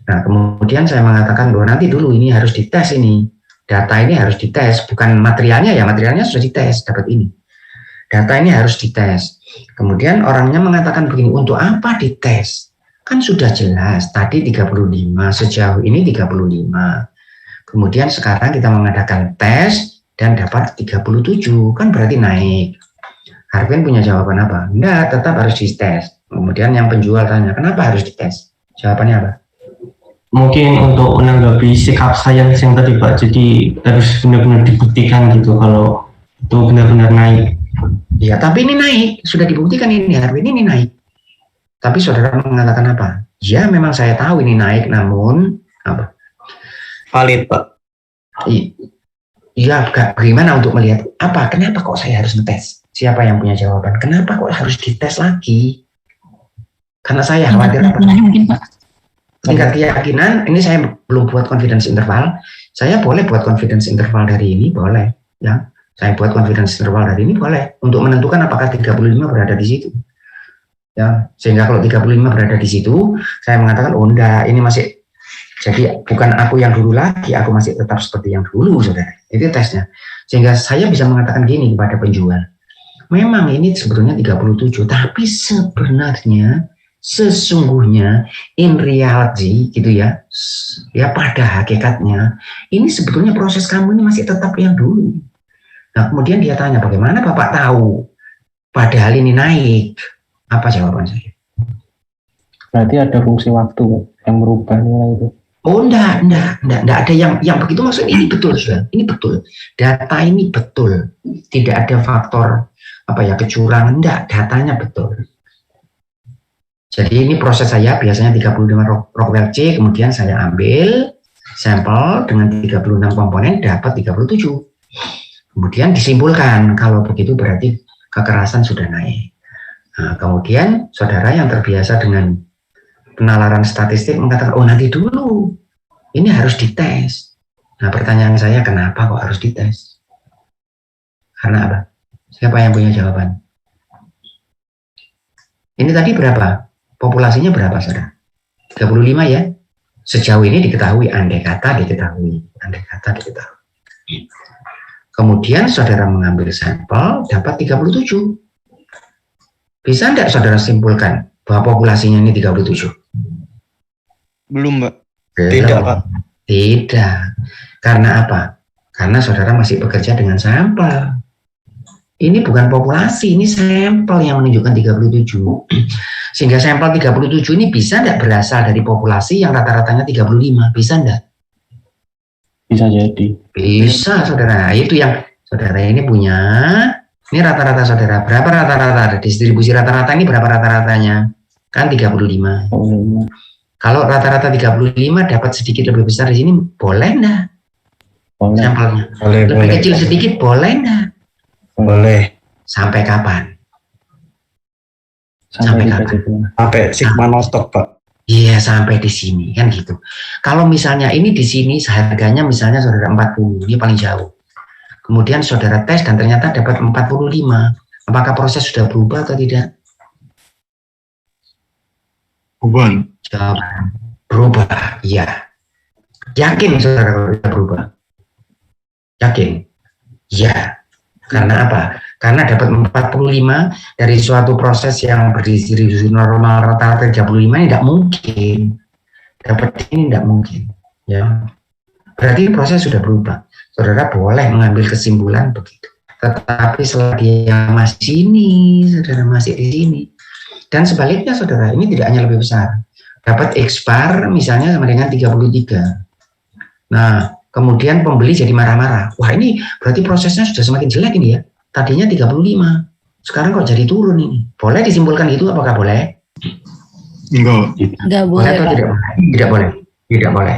Nah, kemudian saya mengatakan bahwa nanti dulu ini harus dites ini. data ini harus dites, bukan materialnya ya, materialnya sudah dites, dapat ini. Data ini harus dites. Kemudian orangnya mengatakan begini, untuk apa dites? Kan sudah jelas, tadi 35, sejauh ini 35. Kemudian sekarang kita mengadakan tes dan dapat 37, kan berarti naik. Harvin punya jawaban apa? Enggak, tetap harus dites. Kemudian yang penjual tanya, kenapa harus dites? Jawabannya apa? Mungkin untuk menanggapi sikap saya yang tadi Pak, jadi harus benar-benar dibuktikan gitu kalau itu benar-benar naik. Ya, tapi ini naik, sudah dibuktikan ini Harvin ini naik. Tapi saudara mengatakan apa? Ya, memang saya tahu ini naik, namun apa? Valid Pak. Iya, bagaimana untuk melihat apa? Kenapa kok saya harus ngetes? Siapa yang punya jawaban? Kenapa kok harus dites lagi? Karena saya khawatir apa? Mungkin Pak. Tingkat keyakinan, ini saya belum buat confidence interval. Saya boleh buat confidence interval dari ini, boleh. Ya, saya buat confidence interval dari ini, boleh. Untuk menentukan apakah 35 berada di situ. Ya, sehingga kalau 35 berada di situ, saya mengatakan, oh enggak, ini masih, jadi bukan aku yang dulu lagi, aku masih tetap seperti yang dulu, saudara. Itu tesnya. Sehingga saya bisa mengatakan gini kepada penjual, memang ini sebetulnya 37, tapi sebenarnya, sesungguhnya in reality gitu ya pada hakikatnya ini sebetulnya proses kamu ini masih tetap yang dulu. Nah kemudian dia tanya, bagaimana Bapak tahu padahal ini naik? Apa jawaban saya? Berarti ada fungsi waktu yang merubah nilai itu. Oh enggak ada yang begitu, maksudnya ini betul sudah, ini betul, data ini betul, tidak ada faktor kecurangan, enggak, datanya betul. Jadi ini proses saya biasanya 35 Rockwell C, kemudian saya ambil sampel dengan 36 komponen dapat 37. Kemudian disimpulkan kalau begitu berarti kekerasan sudah naik. Nah, kemudian saudara yang terbiasa dengan penalaran statistik mengatakan, oh nanti dulu, ini harus dites. Nah pertanyaan saya, kenapa kok harus dites? Karena apa? Siapa yang punya jawaban? Ini tadi berapa? Populasinya berapa, saudara? 35 ya? Sejauh ini diketahui, andai kata diketahui. Kemudian saudara mengambil sampel, dapat 37. Bisa enggak saudara simpulkan bahwa populasinya ini 37? Belum Mbak. Tidak, Pak. Tidak. Karena apa? Karena saudara masih bekerja dengan sampel. Ini bukan populasi, ini sampel yang menunjukkan 37. Sehingga sampel 37 ini bisa enggak berasal dari populasi yang rata-ratanya 35? Bisa enggak? Bisa jadi. Bisa, saudara. Itu yang saudara ini punya. Ini rata-rata saudara. Berapa rata-rata? Distribusi rata-rata ini berapa rata-ratanya? Kan 35. Kalau rata-rata 35 dapat sedikit lebih besar di sini, boleh enggak? Boleh. Sampelnya. Boleh, lebih boleh. kecil sedikit, boleh enggak? Boleh. Sampai kapan? Sampai kapan? Sampai sigma notok, Pak. Iya, sampai di sini kan gitu. Kalau misalnya ini di sini harganya misalnya saudara 40, ini paling jauh. Kemudian saudara tes dan ternyata dapat 45. Apakah proses sudah berubah atau tidak? Berubah. Jawaban berubah, iya. Yakin saudara kalau sudah berubah? Yakin? Iya. Karena apa? Karena dapat 45 dari suatu proses yang berdistribusi normal rata-rata 35 ini tidak mungkin. Dapat ini tidak mungkin. Ya. Berarti proses sudah berubah. Saudara boleh mengambil kesimpulan begitu. Tetapi selama dia masih sini, saudara masih di sini. Dan sebaliknya saudara, ini tidak hanya lebih besar. Dapat X-bar misalnya sama dengan 33. Nah, kemudian pembeli jadi marah-marah. Wah ini berarti prosesnya sudah semakin jelek ini ya. Tadinya 35, sekarang kok jadi turun ini. Boleh disimpulkan itu, apakah boleh? Enggak. Enggak boleh, Atau Pak. tidak boleh? Tidak boleh. Tidak boleh.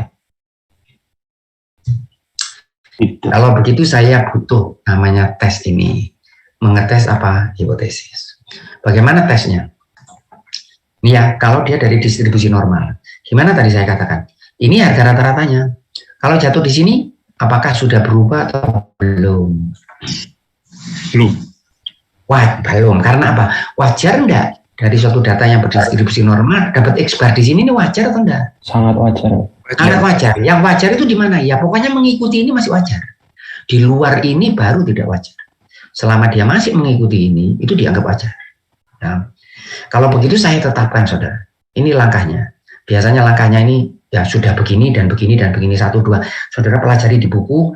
Kalau begitu saya butuh namanya tes ini. Mengetes apa? Hipotesis. Bagaimana tesnya? Ini ya, kalau dia dari distribusi normal. Gimana tadi saya katakan? Ini harga rata-ratanya. Kalau jatuh di sini, apakah sudah berubah atau belum? Belum. Wah, belum. Karena apa? Wajar enggak dari suatu data yang berdistribusi normal dapat X bar di sini ini wajar atau enggak? Sangat wajar. Anggap wajar. Yang wajar itu di mana? Ya pokoknya mengikuti ini masih wajar. Di luar ini baru tidak wajar. Selama dia masih mengikuti ini, itu dianggap wajar. Nah, kalau begitu saya tetapkan, saudara. Ini langkahnya. Biasanya langkahnya ini ya sudah begini dan begini dan begini 1, 2. Saudara pelajari di buku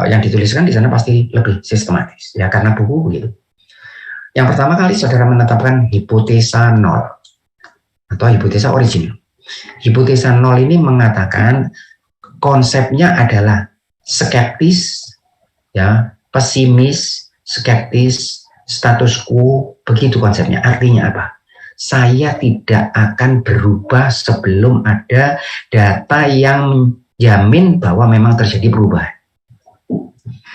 yang dituliskan di sana pasti lebih sistematis. Ya karena buku begitu. Yang pertama kali saudara menetapkan hipotesa 0 atau hipotesa original. Hipotesa 0 ini mengatakan konsepnya adalah skeptis, ya, pesimis, skeptis, status quo, begitu konsepnya. Artinya apa? Saya tidak akan berubah sebelum ada data yang menjamin bahwa memang terjadi perubahan.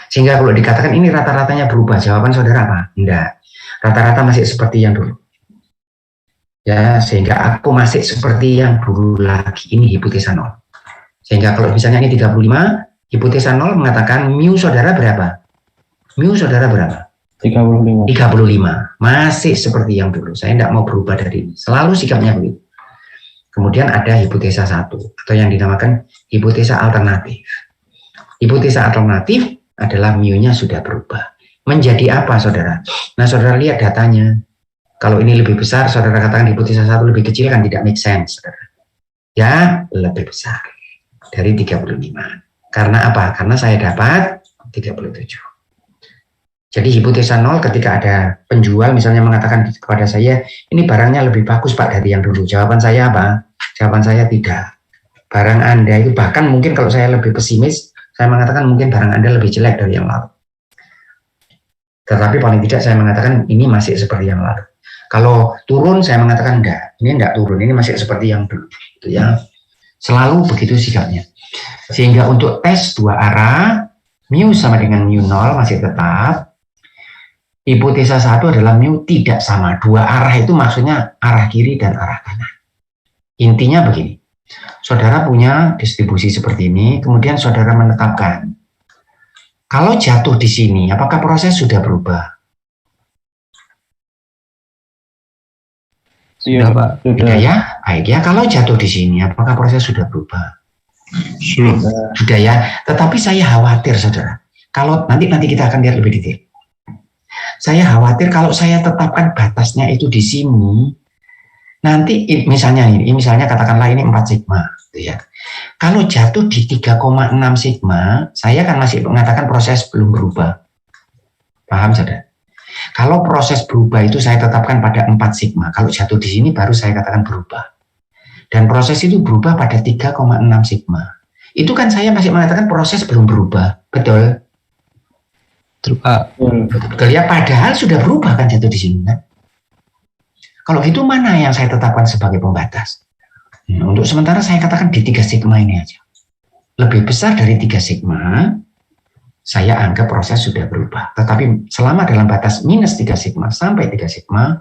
Sehingga kalau dikatakan ini rata-ratanya berubah, jawaban saudara apa? Enggak. Rata-rata masih seperti yang dulu. Ya, sehingga aku masih seperti yang dulu lagi. Ini hipotesa 0. Sehingga kalau misalnya ini 35, hipotesa 0 mengatakan mu saudara berapa? Mu saudara berapa? 35. 35. Masih seperti yang dulu. Saya tidak mau berubah dari ini. Selalu sikapnya begitu. Kemudian ada hipotesa 1 atau yang dinamakan hipotesa alternatif. Hipotesa alternatif adalah mu-nya sudah berubah. Menjadi apa, saudara? Nah, saudara lihat datanya. Kalau ini lebih besar, saudara katakan hipotesa 1 lebih kecil kan tidak make sense, saudara. Ya, lebih besar dari 35. Karena apa? Karena saya dapat 37. Jadi hipotesa 0 ketika ada penjual misalnya mengatakan kepada saya, ini barangnya lebih bagus Pak dari yang dulu. Jawaban saya apa? Jawaban saya tidak. Barang Anda itu bahkan mungkin kalau saya lebih pesimis, saya mengatakan mungkin barang Anda lebih jelek dari yang lalu. Tetapi paling tidak saya mengatakan ini masih seperti yang lalu. Kalau turun saya mengatakan enggak, ini enggak turun, ini masih seperti yang dulu. Itu ya. Selalu begitu sikapnya. Sehingga untuk tes 2 arah, mu sama dengan mu 0 masih tetap. Hipotesa 1 adalah mu tidak sama. 2 arah itu maksudnya arah kiri dan arah kanan. Intinya begini. Saudara punya distribusi seperti ini, kemudian saudara menetapkan. Kalau jatuh di sini, apakah proses sudah berubah? Iya, Pak. Sudah ya? Baik ya. Kalau jatuh di sini, apakah proses sudah berubah? Sudah ya. Tetapi saya khawatir, saudara. Kalau nanti kita akan lihat lebih detail. Saya khawatir kalau saya tetapkan batasnya itu di sini, nanti misalnya katakanlah ini 4 sigma, gitu ya. Kalau jatuh di 3,6 sigma, saya kan masih mengatakan proses belum berubah. Paham, saudara? Kalau proses berubah itu saya tetapkan pada 4 sigma. Kalau jatuh di sini baru saya katakan berubah. Dan proses itu berubah pada 3,6 sigma. Itu kan saya masih mengatakan proses belum berubah. Betul? Betul ya, padahal sudah berubah kan jatuh di sini kan? Kalau gitu mana yang saya tetapkan sebagai pembatas? Untuk sementara saya katakan di 3 sigma ini aja. Lebih besar dari 3 sigma, saya anggap proses sudah berubah. Tetapi selama dalam batas minus 3 sigma sampai 3 sigma,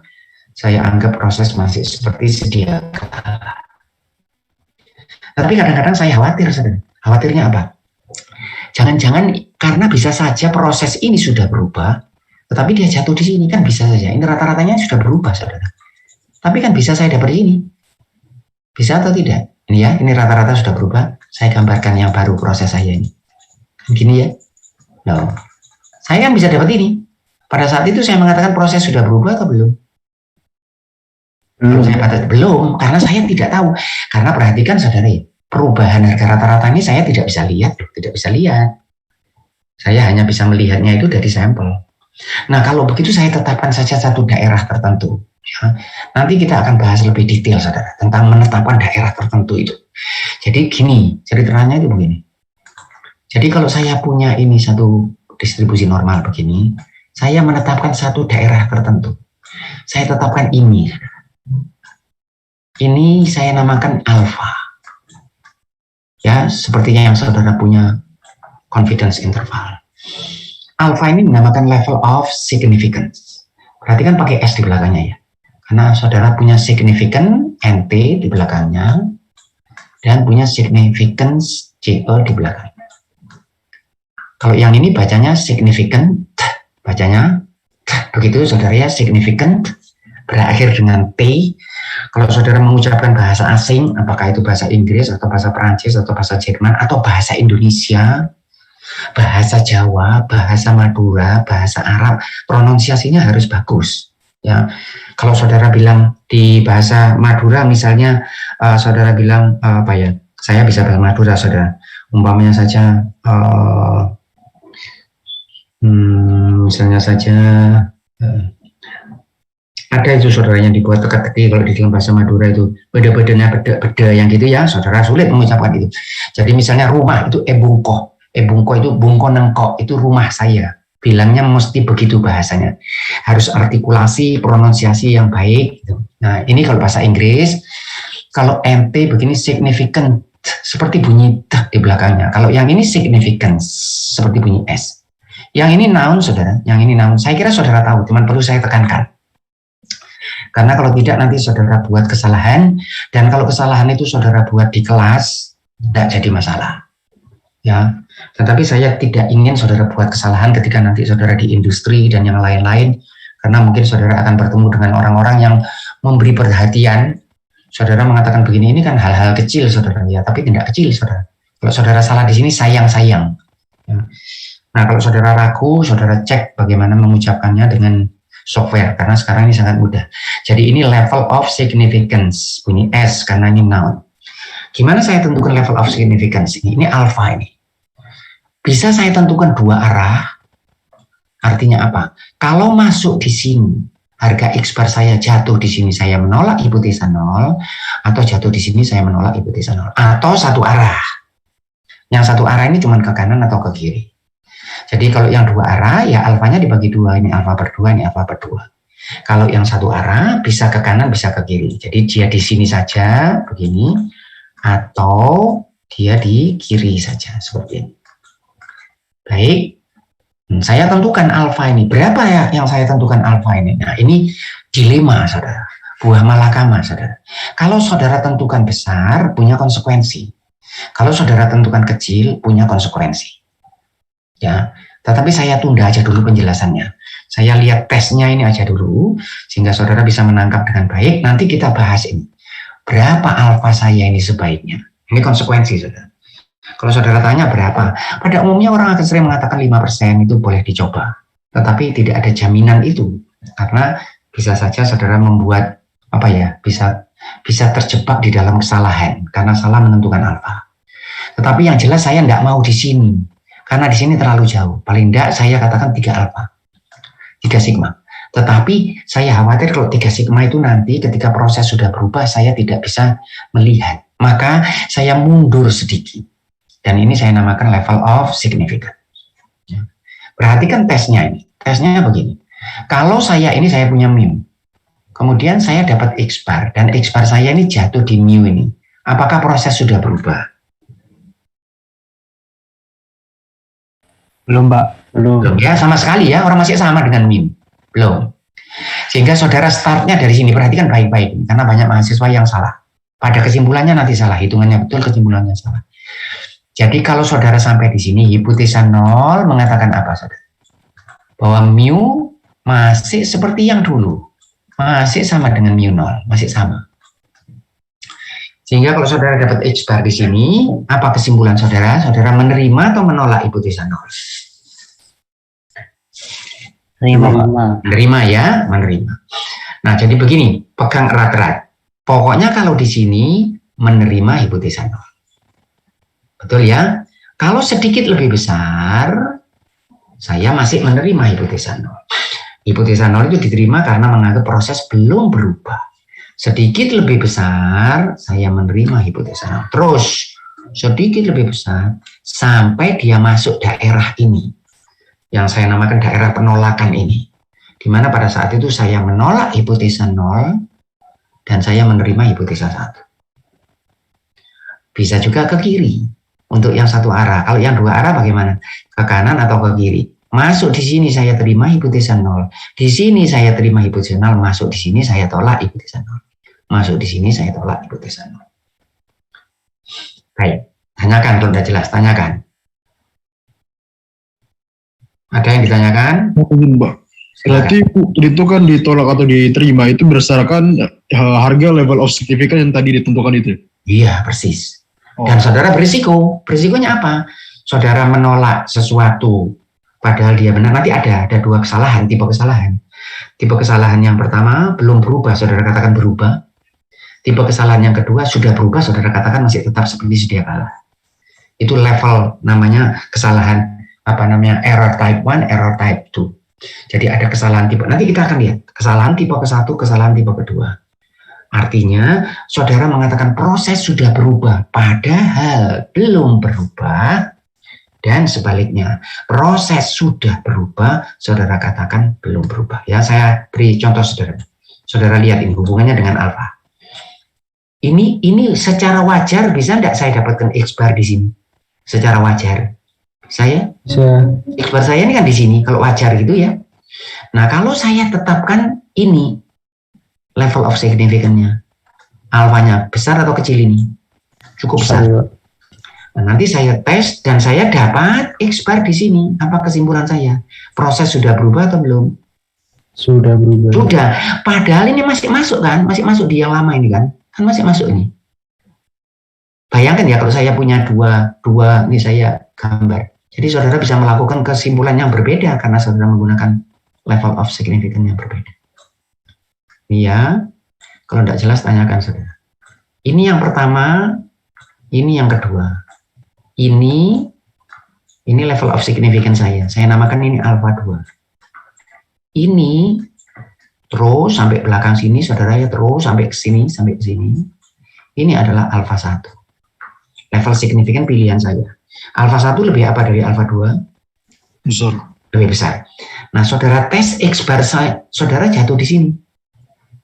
saya anggap proses masih seperti sedia kala. Tapi kadang-kadang saya khawatir, saudara. Khawatirnya apa? Jangan-jangan karena bisa saja proses ini sudah berubah, tetapi dia jatuh di sini kan bisa saja. Ini rata-ratanya sudah berubah, saudara. Tapi kan bisa saya dapat ini. Bisa atau tidak? Ini ya, ini rata-rata sudah berubah. Saya gambarkan yang baru proses saya ini. Begini ya. No. Saya kan bisa dapat ini. Pada saat itu saya mengatakan proses sudah berubah atau belum? Saya katakan belum, karena saya tidak tahu. Karena perhatikan saudara ya, perubahan harga rata-rata ini saya tidak bisa lihat, tidak bisa lihat. Saya hanya bisa melihatnya itu dari sampel. Nah kalau begitu saya tetapkan saja satu daerah tertentu. Ya. Nanti kita akan bahas lebih detail saudara tentang menetapkan daerah tertentu itu. Jadi gini, ceritanya itu begini. Jadi kalau saya punya ini satu distribusi normal begini, saya menetapkan satu daerah tertentu. Saya tetapkan ini. Ini saya namakan alfa. Ya, sepertinya yang saudara punya confidence interval. Alfa ini menamakan level of significance. Perhatikan pakai S di belakangnya ya. Karena saudara punya significant NT di belakangnya dan punya significance CE di belakangnya. Kalau yang ini bacanya significant, bacanya begitu saudara ya, significant berakhir dengan T. Kalau saudara mengucapkan bahasa asing, apakah itu bahasa Inggris atau bahasa Perancis atau bahasa Jerman atau bahasa Indonesia, bahasa Jawa, bahasa Madura, bahasa Arab, pronunsiasinya harus bagus. Ya, kalau saudara bilang di bahasa Madura, misalnya saudara bilang apa ya? Saya bisa bahasa Madura, saudara. Umpamanya saja, misalnya saja ada itu saudara yang dibuat teka-teki kalau di dalam bahasa Madura itu beda-bedanya beda yang gitu ya, saudara sulit mengucapkan itu. Jadi misalnya rumah itu ebungko itu bungko nengko itu rumah saya. Bilangnya mesti begitu bahasanya. Harus artikulasi, pronunsiasi yang baik. Gitu. Nah ini kalau bahasa Inggris, kalau NT begini significant seperti bunyi t di belakangnya. Kalau yang ini significance seperti bunyi S. Yang ini noun saudara, yang ini noun. Saya kira saudara tahu, cuman perlu saya tekankan. Karena kalau tidak nanti saudara buat kesalahan, dan kalau kesalahan itu saudara buat di kelas, tidak jadi masalah. Ya, tetapi saya tidak ingin saudara buat kesalahan ketika nanti saudara di industri dan yang lain-lain, karena mungkin saudara akan bertemu dengan orang-orang yang memberi perhatian. Saudara mengatakan begini, ini kan hal-hal kecil saudara, ya, tapi tidak kecil saudara. Kalau saudara salah di sini sayang-sayang. Ya. Nah, kalau saudara ragu, saudara cek bagaimana mengucapkannya dengan software, karena sekarang ini sangat mudah. Jadi ini level of significance, bunyi S, karena ini noun. Gimana saya tentukan level of significance ini? Ini alpha ini. Bisa saya tentukan dua arah, artinya apa? Kalau masuk di sini, harga X bar saya jatuh di sini, saya menolak hipotesa 0, atau jatuh di sini, saya menolak hipotesa 0. Atau satu arah. Yang satu arah ini cuma ke kanan atau ke kiri. Jadi kalau yang dua arah, ya alfanya dibagi dua, ini alfa per 2, ini alfa per 2. Kalau yang satu arah, bisa ke kanan, bisa ke kiri. Jadi dia di sini saja, begini, atau dia di kiri saja, seperti ini. Baik, saya tentukan alfa ini. Berapa ya yang saya tentukan alfa ini? Nah ini dilema, saudara. Buah malakama, saudara. Kalau saudara tentukan besar, punya konsekuensi. Kalau saudara tentukan kecil, punya konsekuensi. Ya, tetapi saya tunda aja dulu penjelasannya. Saya lihat tesnya ini aja dulu, sehingga saudara bisa menangkap dengan baik. Nanti kita bahas ini. Berapa alfa saya ini sebaiknya? Ini konsekuensi, saudara. Kalau saudara tanya berapa, pada umumnya orang akan sering mengatakan 5% itu boleh dicoba. Tetapi tidak ada jaminan itu. Karena bisa saja saudara membuat, apa ya, bisa terjebak di dalam kesalahan. Karena salah menentukan alfa. Tetapi yang jelas saya tidak mau di sini. Karena di sini terlalu jauh. Paling tidak saya katakan 3 alfa. 3 sigma. Tetapi saya khawatir kalau 3 sigma itu nanti ketika proses sudah berubah, saya tidak bisa melihat. Maka saya mundur sedikit. Dan ini saya namakan level of significance. Perhatikan tesnya ini. Tesnya begini. Kalau saya punya mu. Kemudian saya dapat X bar. Dan X bar saya ini jatuh di mu ini. Apakah proses sudah berubah? Belum, Pak. Belum ya, sama sekali ya. Orang masih sama dengan mu. Belum. Sehingga saudara startnya dari sini. Perhatikan baik-baik. Karena banyak mahasiswa yang salah. Pada kesimpulannya nanti salah. Hitungannya betul, kesimpulannya salah. Jadi kalau saudara sampai di sini, hipotesa 0 mengatakan apa, saudara? Bahwa mu masih seperti yang dulu. Masih sama dengan mu 0. Masih sama. Sehingga kalau saudara dapat X bar di sini, apa kesimpulan saudara? Saudara menerima atau menolak hipotesa 0? Menerima ya, menerima. Nah, jadi begini, pegang erat-erat. Pokoknya kalau di sini menerima hipotesa 0. Betul ya? Kalau sedikit lebih besar, saya masih menerima hipotesa 0. Hipotesa 0 itu diterima karena menganggap proses belum berubah. Sedikit lebih besar, saya menerima hipotesa 0. Terus, sedikit lebih besar, sampai dia masuk daerah ini. Yang saya namakan daerah penolakan ini. Di mana pada saat itu saya menolak hipotesa 0, dan saya menerima hipotesa 1. Bisa juga ke kiri. Untuk yang satu arah. Kalau yang dua arah bagaimana? Ke kanan atau ke kiri? Masuk di sini saya terima hipotesa 0. Di sini saya terima hipotesa 0. Masuk di sini saya tolak hipotesa 0. Masuk di sini saya tolak hipotesa 0. Baik. Tanyakan kalau tidak jelas. Tanyakan. Ada yang ditanyakan? Berarti itu kan ditolak atau diterima itu berdasarkan harga level of significance yang tadi ditentukan itu. Iya, persis. Dan saudara berisiko. Berisikonya apa? Saudara menolak sesuatu padahal dia benar. Nanti ada dua kesalahan, tipe kesalahan. Tipe kesalahan yang pertama belum berubah, saudara katakan berubah. Tipe kesalahan yang kedua sudah berubah, saudara katakan masih tetap seperti sedia kala. Itu level namanya kesalahan error type 1, error type 2. Jadi ada kesalahan tipe, nanti kita akan lihat kesalahan tipe ke-1, kesalahan tipe kedua. Artinya saudara mengatakan proses sudah berubah padahal belum berubah, dan sebaliknya proses sudah berubah, saudara katakan belum berubah. Ya, saya beri contoh saudara. Saudara lihat ini hubungannya dengan alfa. Ini secara wajar bisa enggak saya dapatkan X bar di sini? Secara wajar. Saya X bar saya ini kan di sini kalau wajar gitu ya. Nah, kalau saya tetapkan ini level of significance-nya, alfanya besar atau kecil ini? Cukup besar. Nah, nanti saya tes dan saya dapat X bar di sini. Apa kesimpulan saya? Proses sudah berubah atau belum? Sudah berubah. Sudah. Padahal ini masih masuk kan? Masih masuk di yang lama ini kan? Kan masih masuk ini. Bayangkan ya kalau saya punya dua ini saya gambar. Jadi saudara bisa melakukan kesimpulan yang berbeda karena saudara menggunakan level of significance yang berbeda. Iya, kalau tidak jelas tanyakan saudara. Ini yang pertama, ini yang kedua. Ini level of significance saya. Saya namakan ini alpha 2. Ini terus sampai belakang sini, saudara ya, terus sampai ke sini, sampai ke sini. Ini adalah alpha 1. Level signifikan pilihan saya. Alpha 1 lebih apa dari alpha 2? Besar. Lebih besar. Nah, saudara tes X bar saya, saudara jatuh di sini.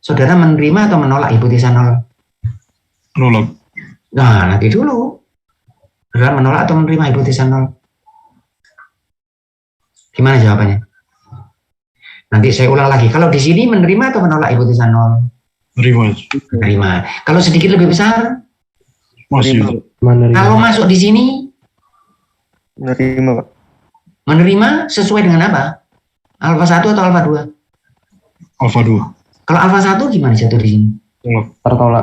Saudara menerima atau menolak hipotesa 0? Menolak. Nah, nanti dulu. Saudara menolak atau menerima hipotesa 0? Gimana jawabannya? Nanti saya ulang lagi. Kalau di sini menerima atau menolak hipotesa 0? Menerima. Kalau sedikit lebih besar? Masih. Kalau masuk di sini? Menerima, Pak. Menerima sesuai dengan apa? Alpha 1 atau alpha 2? Alpha 2. Kalau alpha 1 gimana jatuh di sini? Tertolak.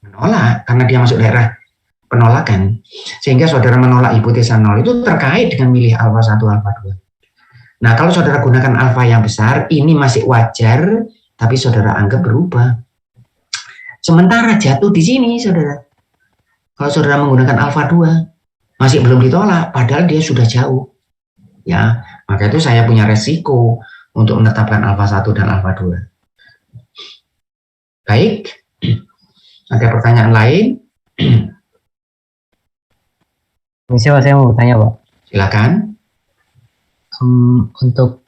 Menolak, karena dia masuk daerah penolakan. Sehingga saudara menolak hipotesa 0 itu terkait dengan milih alpha 1, alpha 2. Nah, kalau saudara gunakan alfa yang besar, ini masih wajar, tapi saudara anggap berubah. Sementara jatuh di sini, saudara. Kalau saudara menggunakan alfa 2, masih belum ditolak, padahal dia sudah jauh. Ya, maka itu saya punya resiko untuk menetapkan alfa 1 dan alfa 2. Baik, ada pertanyaan lain? Saya mau bertanya, Pak. Silakan. Untuk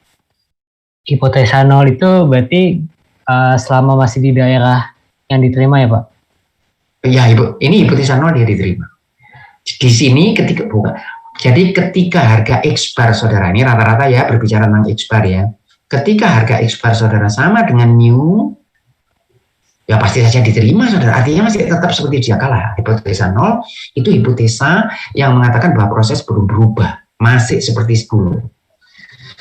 hipotesa 0 itu berarti selama masih di daerah yang diterima ya, Pak? Ya, ini hipotesa 0 dia diterima. Di sini ketika harga X bar saudara, ini rata-rata ya berbicara tentang X bar ya. Ketika harga X bar saudara sama dengan mu, ya pasti saja diterima saudara. Artinya masih tetap seperti dia kala. Hipotesa 0 itu hipotesa yang mengatakan bahwa proses belum berubah, masih seperti dulu.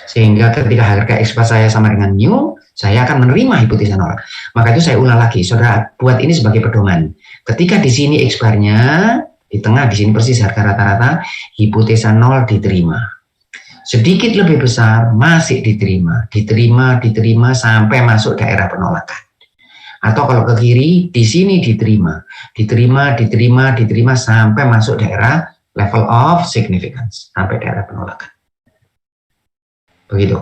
Sehingga ketika harga X bar saya sama dengan mu, saya akan menerima hipotesa 0. Maka itu saya ulang lagi, saudara buat ini sebagai pedoman. Ketika di sini X bar-nya di tengah, di sini persis harga rata-rata, hipotesa 0 diterima. Sedikit lebih besar masih diterima sampai masuk daerah penolakan. Atau kalau ke kiri, di sini diterima sampai masuk daerah level of significance, sampai daerah penolakan. Begitu.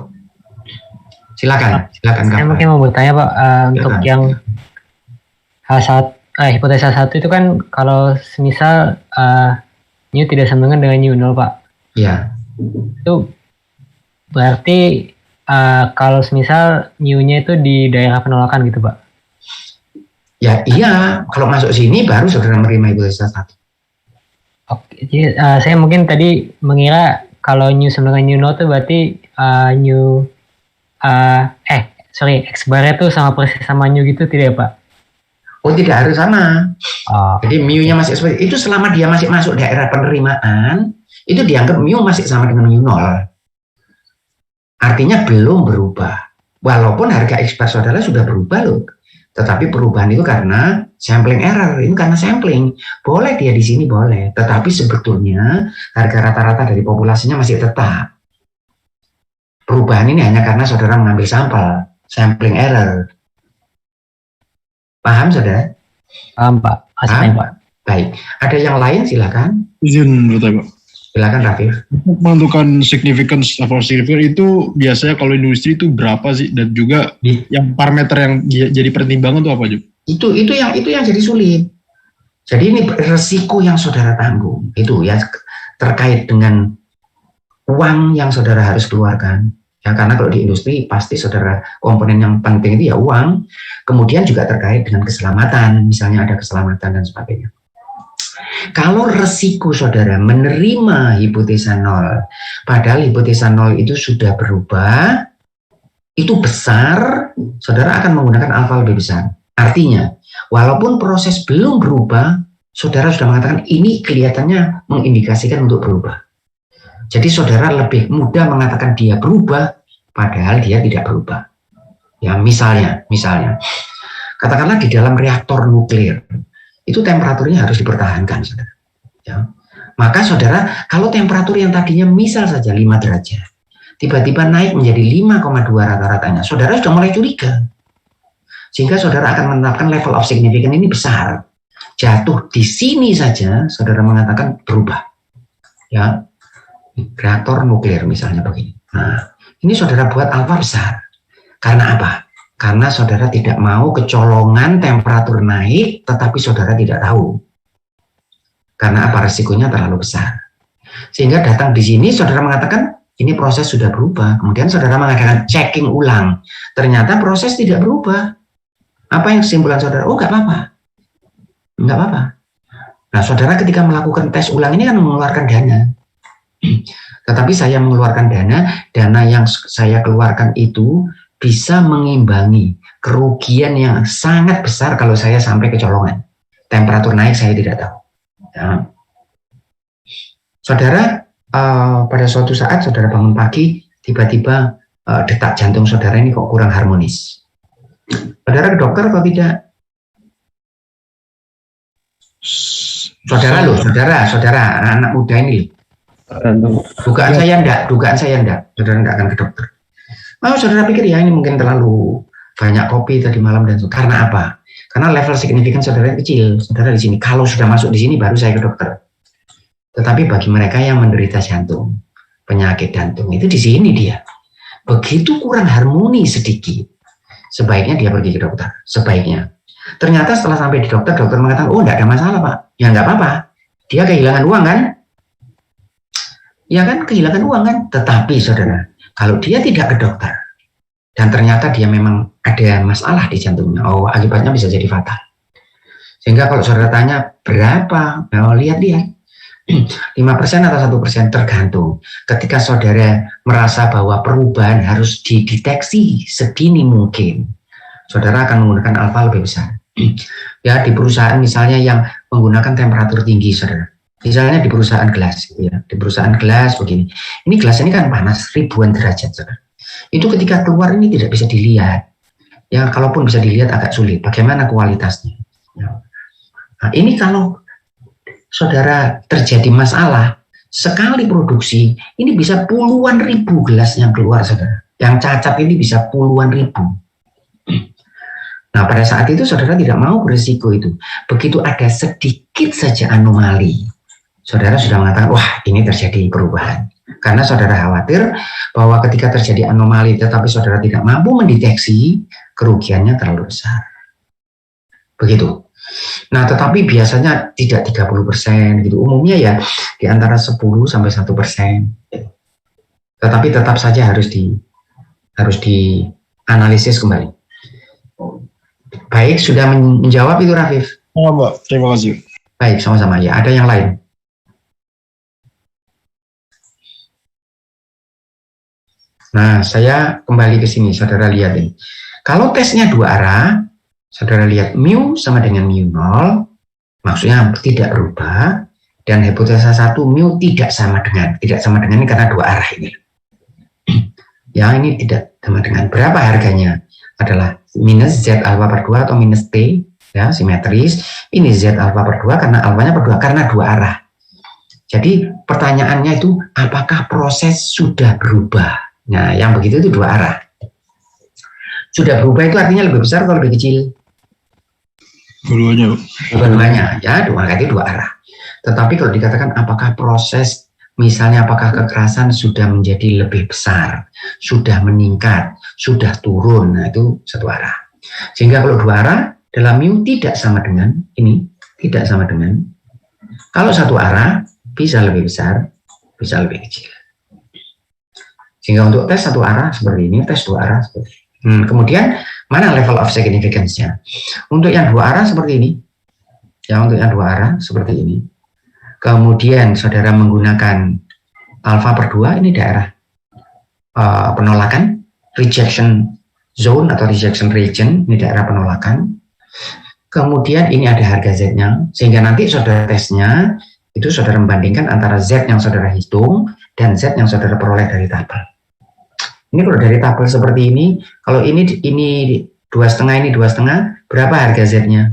Silakan. Saya mungkin mau bertanya, Pak, untuk yang hipotesa 1 itu kan kalau semisal mu tidak sama dengan mu 0, Pak. Iya. Itu berarti kalau semisal mu-nya itu di daerah penolakan gitu, Pak. Ya iya, kalau masuk sini baru saudara menerima hipotesa 1. Oke, jadi saya mungkin tadi mengira kalau mu sama dengan mu 0 itu berarti X bar-nya itu sama persis sama mu gitu tidak, Pak? Oh, tidak harus sama. Jadi mu-nya masih seperti itu selama dia masih masuk daerah penerimaan, itu dianggap mu masih sama dengan mu 0. Artinya belum berubah. Walaupun harga ekspor saudara sudah berubah loh. Tetapi perubahan itu karena sampling error, ini karena sampling. Boleh dia di sini boleh, tetapi sebetulnya harga rata-rata dari populasinya masih tetap. Perubahan ini hanya karena saudara mengambil sampling error. Paham saudara? Paham Pak. Paham Pak. Baik, ada yang lain silakan. Izin bertanya Pak. Silakan Rafif. Untuk menentukan significance itu biasanya kalau industri itu berapa sih, dan juga yang parameter yang jadi pertimbangan itu apa aja? Itu yang jadi sulit. Jadi ini resiko yang saudara tanggung itu ya terkait dengan uang yang saudara harus keluarkan. Ya karena kalau di industri pasti saudara komponen yang penting itu ya uang, kemudian juga terkait dengan keselamatan, misalnya ada keselamatan dan sebagainya. Kalau resiko saudara menerima hipotesa 0, padahal hipotesa 0 itu sudah berubah, itu besar, saudara akan menggunakan alfa lebih besar. Artinya, walaupun proses belum berubah, saudara sudah mengatakan ini kelihatannya mengindikasikan untuk berubah. Jadi saudara lebih mudah mengatakan dia berubah, padahal dia tidak berubah. Ya misalnya, katakanlah di dalam reaktor nuklir, itu temperaturnya harus dipertahankan, saudara. Ya. Maka saudara, kalau temperatur yang tadinya misal saja 5 derajat, tiba-tiba naik menjadi 5,2 rata-ratanya, saudara sudah mulai curiga. Sehingga saudara akan menetapkan level of significance ini besar. Jatuh di sini saja, saudara mengatakan berubah. Ya, reaktor nuklir misalnya begini. Nah, ini saudara buat alfa besar. Karena apa? Karena saudara tidak mau kecolongan temperatur naik, tetapi saudara tidak tahu. Karena apa? Resikonya terlalu besar. Sehingga datang di sini saudara mengatakan, ini proses sudah berubah. Kemudian saudara mengadakan checking ulang. Ternyata proses tidak berubah. Apa yang kesimpulan saudara? Oh, nggak apa-apa. Nggak apa-apa. Nah, saudara ketika melakukan tes ulang ini kan mengeluarkan dana. Tetapi saya mengeluarkan dana yang saya keluarkan itu bisa mengimbangi kerugian yang sangat besar kalau saya sampai kecolongan. Temperatur naik saya tidak tahu. Ya. Saudara, pada suatu saat saudara bangun pagi, tiba-tiba detak jantung saudara ini kok kurang harmonis. Saudara ke dokter atau tidak? Saudara, anak muda ini. Dugaan saya enggak, saudara enggak akan ke dokter. Oh, saudara pikir ya ini mungkin terlalu banyak kopi tadi malam dan karena apa? Karena level signifikan saudara kecil. Saudara di sini. Kalau sudah masuk di sini baru saya ke dokter. Tetapi bagi mereka yang menderita jantung, penyakit jantung itu di sini dia. Begitu kurang harmoni sedikit, sebaiknya dia pergi ke dokter. Sebaiknya. Ternyata setelah sampai di dokter mengatakan, oh enggak ada masalah Pak. Ya enggak apa-apa. Dia kehilangan uang kan? Ya kan, kehilangan uang kan? Tetapi saudara, kalau dia tidak ke dokter dan ternyata dia memang ada masalah di jantungnya, oh akibatnya bisa jadi fatal. Sehingga kalau saudara tanya berapa, oh, lihat 5% atau 1% tergantung. Ketika saudara merasa bahwa perubahan harus dideteksi sedini mungkin, saudara akan menggunakan alfa lebih besar. Ya di perusahaan misalnya yang menggunakan temperatur tinggi, saudara. Misalnya di perusahaan gelas, ya, di perusahaan gelas begini. Ini gelas ini kan panas ribuan derajat, saudara. Itu ketika keluar ini tidak bisa dilihat. Ya, kalaupun bisa dilihat agak sulit. Bagaimana kualitasnya? Ya. Nah, ini kalau saudara terjadi masalah sekali produksi, ini bisa puluhan ribu gelas yang keluar, saudara. Yang cacat ini bisa puluhan ribu. Nah, pada saat itu saudara tidak mau berisiko itu. Begitu ada sedikit saja anomali, saudara sudah mengatakan, wah ini terjadi perubahan. Karena saudara khawatir bahwa ketika terjadi anomali tetapi saudara tidak mampu mendeteksi, kerugiannya terlalu besar. Begitu. Nah, tetapi biasanya tidak 30% gitu. Umumnya ya di antara 10 sampai 1%. Tetapi tetap saja harus dianalisis kembali. Baik, sudah menjawab itu Rafif? Oh, Mbak, terima kasih. Baik, sama-sama ya. Ada yang lain? Nah, saya kembali ke sini, saudara lihat ini. Kalau tesnya dua arah, saudara lihat mu sama dengan mu 0, maksudnya tidak berubah, dan hipotesa 1 mu tidak sama dengan ini karena dua arah ini. Ya, ini tidak sama dengan berapa harganya adalah minus Z alfa per 2 atau minus T, ya, simetris. Ini Z alfa per 2 karena alfanya per 2 karena dua arah. Jadi pertanyaannya itu apakah proses sudah berubah? Nah, yang begitu itu dua arah. Sudah berubah itu artinya lebih besar atau lebih kecil? Dua-duanya. Dua-duanya, ya, itu dua arah. Tetapi kalau dikatakan apakah proses, misalnya apakah kekerasan sudah menjadi lebih besar, sudah meningkat, sudah turun, nah itu satu arah. Sehingga kalau dua arah dalam mu tidak sama dengan ini, tidak sama dengan. Kalau satu arah bisa lebih besar, bisa lebih kecil. Sehingga untuk tes satu arah seperti ini, tes dua arah seperti ini. Kemudian mana level of significance-nya? Untuk yang dua arah seperti ini, ya, untuk yang dua arah seperti ini. Kemudian saudara menggunakan alfa per 2, ini daerah penolakan, rejection zone atau rejection region, ini daerah penolakan. Kemudian ini ada harga Z-nya, sehingga nanti saudara tesnya, itu saudara membandingkan antara Z yang saudara hitung dan Z yang saudara peroleh dari tabel. Ini kalau dari tabel seperti ini, kalau ini 2,5, ini 2,5, berapa harga Z-nya?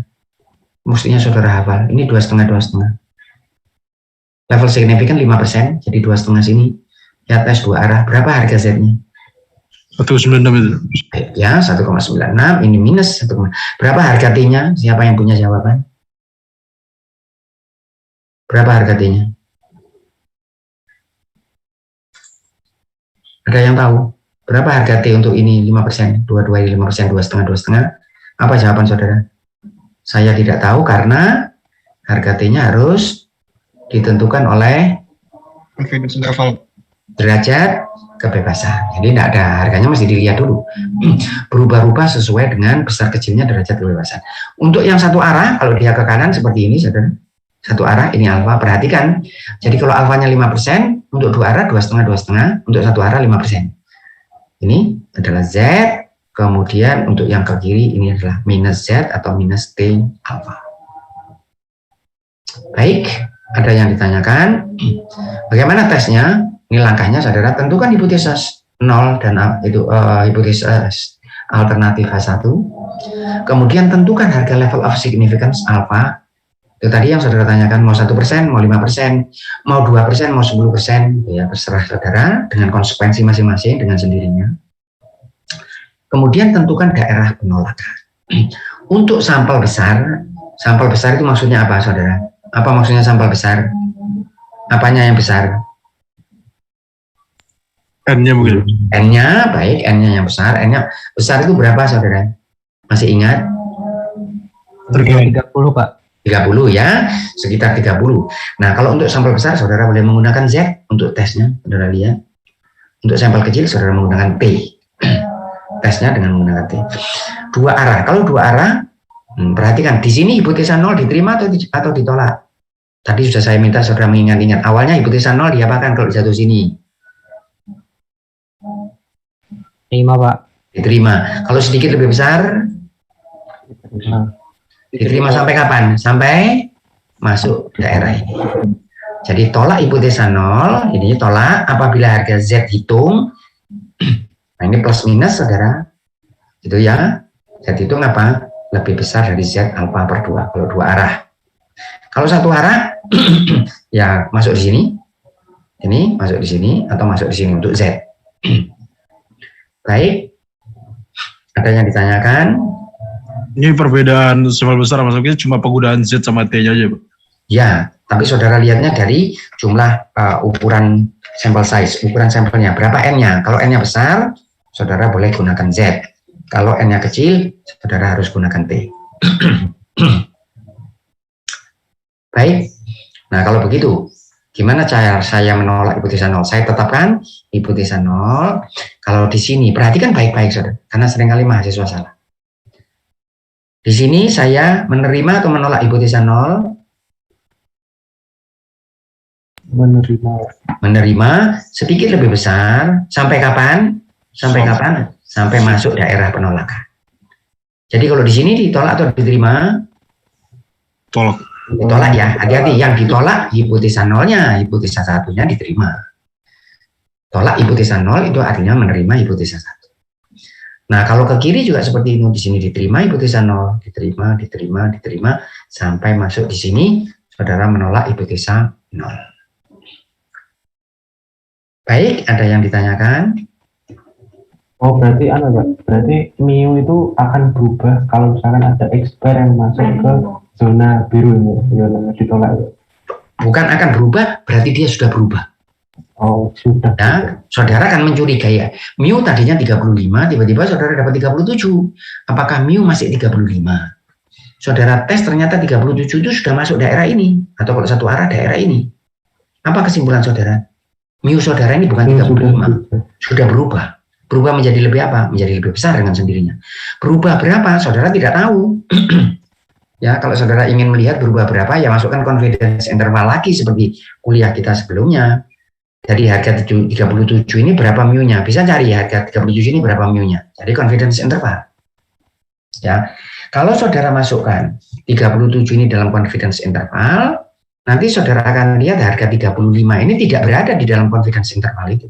Mestinya saudara hafal, ini 2,5, 2,5. Level signifikan 5%, jadi 2,5 sini. Ya, tes dua arah, berapa harga Z-nya? 1,96 itu. Ya, 1,96, ini minus 1, berapa harga T-nya? Siapa yang punya jawaban? Berapa harga T-nya? Ada yang tahu? Berapa harga T untuk ini 5%? 22 ini 5%, 2,5, 2,5. Apa jawaban saudara? Saya tidak tahu karena harga T-nya harus ditentukan oleh Confidence interval. derajat kebebasan. Jadi tidak ada, harganya mesti dilihat dulu. Berubah-ubah sesuai dengan besar kecilnya derajat kebebasan. Untuk yang satu arah, kalau dia ke kanan seperti ini, saudara. Satu arah, ini alfa, perhatikan. Jadi kalau alfanya 5%, untuk dua arah 2,5, 2,5, untuk satu arah 5%. Ini adalah Z, kemudian untuk yang ke kiri ini adalah minus Z atau minus T alfa. Baik, ada yang ditanyakan, bagaimana tesnya? Ini langkahnya saudara, tentukan hipotesis 0 dan itu hipotesis alternatif H1. Kemudian tentukan harga level of significance alfa. Itu tadi yang saudara tanyakan, mau 1%, mau 5%, mau 2%, mau 10%, ya terserah saudara dengan konsekuensi masing-masing dengan sendirinya. Kemudian tentukan daerah penolakan. Untuk sampel besar itu maksudnya apa saudara? Apa maksudnya sampel besar? Apanya yang besar? N-nya mungkin. N-nya, baik, N-nya yang besar. N-nya besar itu berapa saudara? Masih ingat? 30 Pak. 30 ya, sekitar 30. Nah, kalau untuk sampel besar, saudara boleh menggunakan Z untuk tesnya, saudara lihat. Untuk sampel kecil, saudara menggunakan T. Tesnya dengan menggunakan T. Dua arah, kalau dua arah, perhatikan, di sini hipotesa 0 diterima atau ditolak. Tadi sudah saya minta saudara mengingat-ingat, awalnya hipotesa 0 diapakan kalau jatuh sini? Terima Pak. Diterima. Kalau sedikit lebih besar, diterima sampai kapan? Sampai masuk daerah ini. Jadi tolak hipotesa 0, ini tolak apabila harga Z hitung. Nah ini plus minus saudara. Itu ya. Z hitung apa? Lebih besar dari Z alfa per 2 kalau dua arah. Kalau satu arah ya masuk di sini. Ini masuk di sini atau masuk di sini untuk Z. Baik. Ada yang ditanyakan? Ini perbedaan sampel besar sama sampel kecil cuma penggunaan Z sama T-nya aja, Pak? Ya, tapi saudara lihatnya dari jumlah ukuran sampel size, ukuran sampelnya, berapa N-nya. Kalau N-nya besar, saudara boleh gunakan Z. Kalau N-nya kecil, saudara harus gunakan T. Baik, nah kalau begitu, gimana cara saya menolak hipotesa 0? Saya tetapkan hipotesa 0. Kalau di sini, perhatikan baik-baik saudara, karena seringkali mahasiswa salah. Di sini saya menerima atau menolak hipotesa 0? Menerima sedikit lebih besar. Sampai kapan? Sampai kapan? Sampai masuk daerah penolakan. Jadi kalau di sini ditolak atau diterima? Tolak. Ditolak ya. Hati-hati. Yang ditolak hipotesa 0-nya, hipotesa 1-nya diterima. Tolak hipotesa 0 itu artinya menerima hipotesa 1. Nah, kalau ke kiri juga seperti itu. Di sini diterima hipotesa 0, diterima, sampai masuk di sini, saudara menolak hipotesa 0. Baik, ada yang ditanyakan? Oh, berarti berarti mu itu akan berubah kalau misalkan ada X-bar yang masuk ke zona biru ini, yang ditolak. Bukan akan berubah, berarti dia sudah berubah. Oh, sudah. Ya, saudara kan mencurigai ya. Mu tadinya 35, tiba-tiba saudara dapat 37. Apakah mu masih 35? Saudara tes ternyata 37 itu sudah masuk daerah ini. Atau kalau satu arah daerah ini. Apa kesimpulan saudara? Mu saudara ini bukan 35. Sudah berubah. Berubah menjadi lebih apa? Menjadi lebih besar dengan sendirinya. Berubah berapa? Saudara tidak tahu. Ya, kalau saudara ingin melihat berubah berapa, ya masukkan confidence interval lagi seperti kuliah kita sebelumnya. Jadi harga 37 ini berapa mu-nya? Bisa cari harga 37 ini berapa mu-nya. Jadi confidence interval. Ya. Kalau saudara masukkan 37 ini dalam confidence interval, nanti saudara akan lihat harga 35 ini tidak berada di dalam confidence interval itu.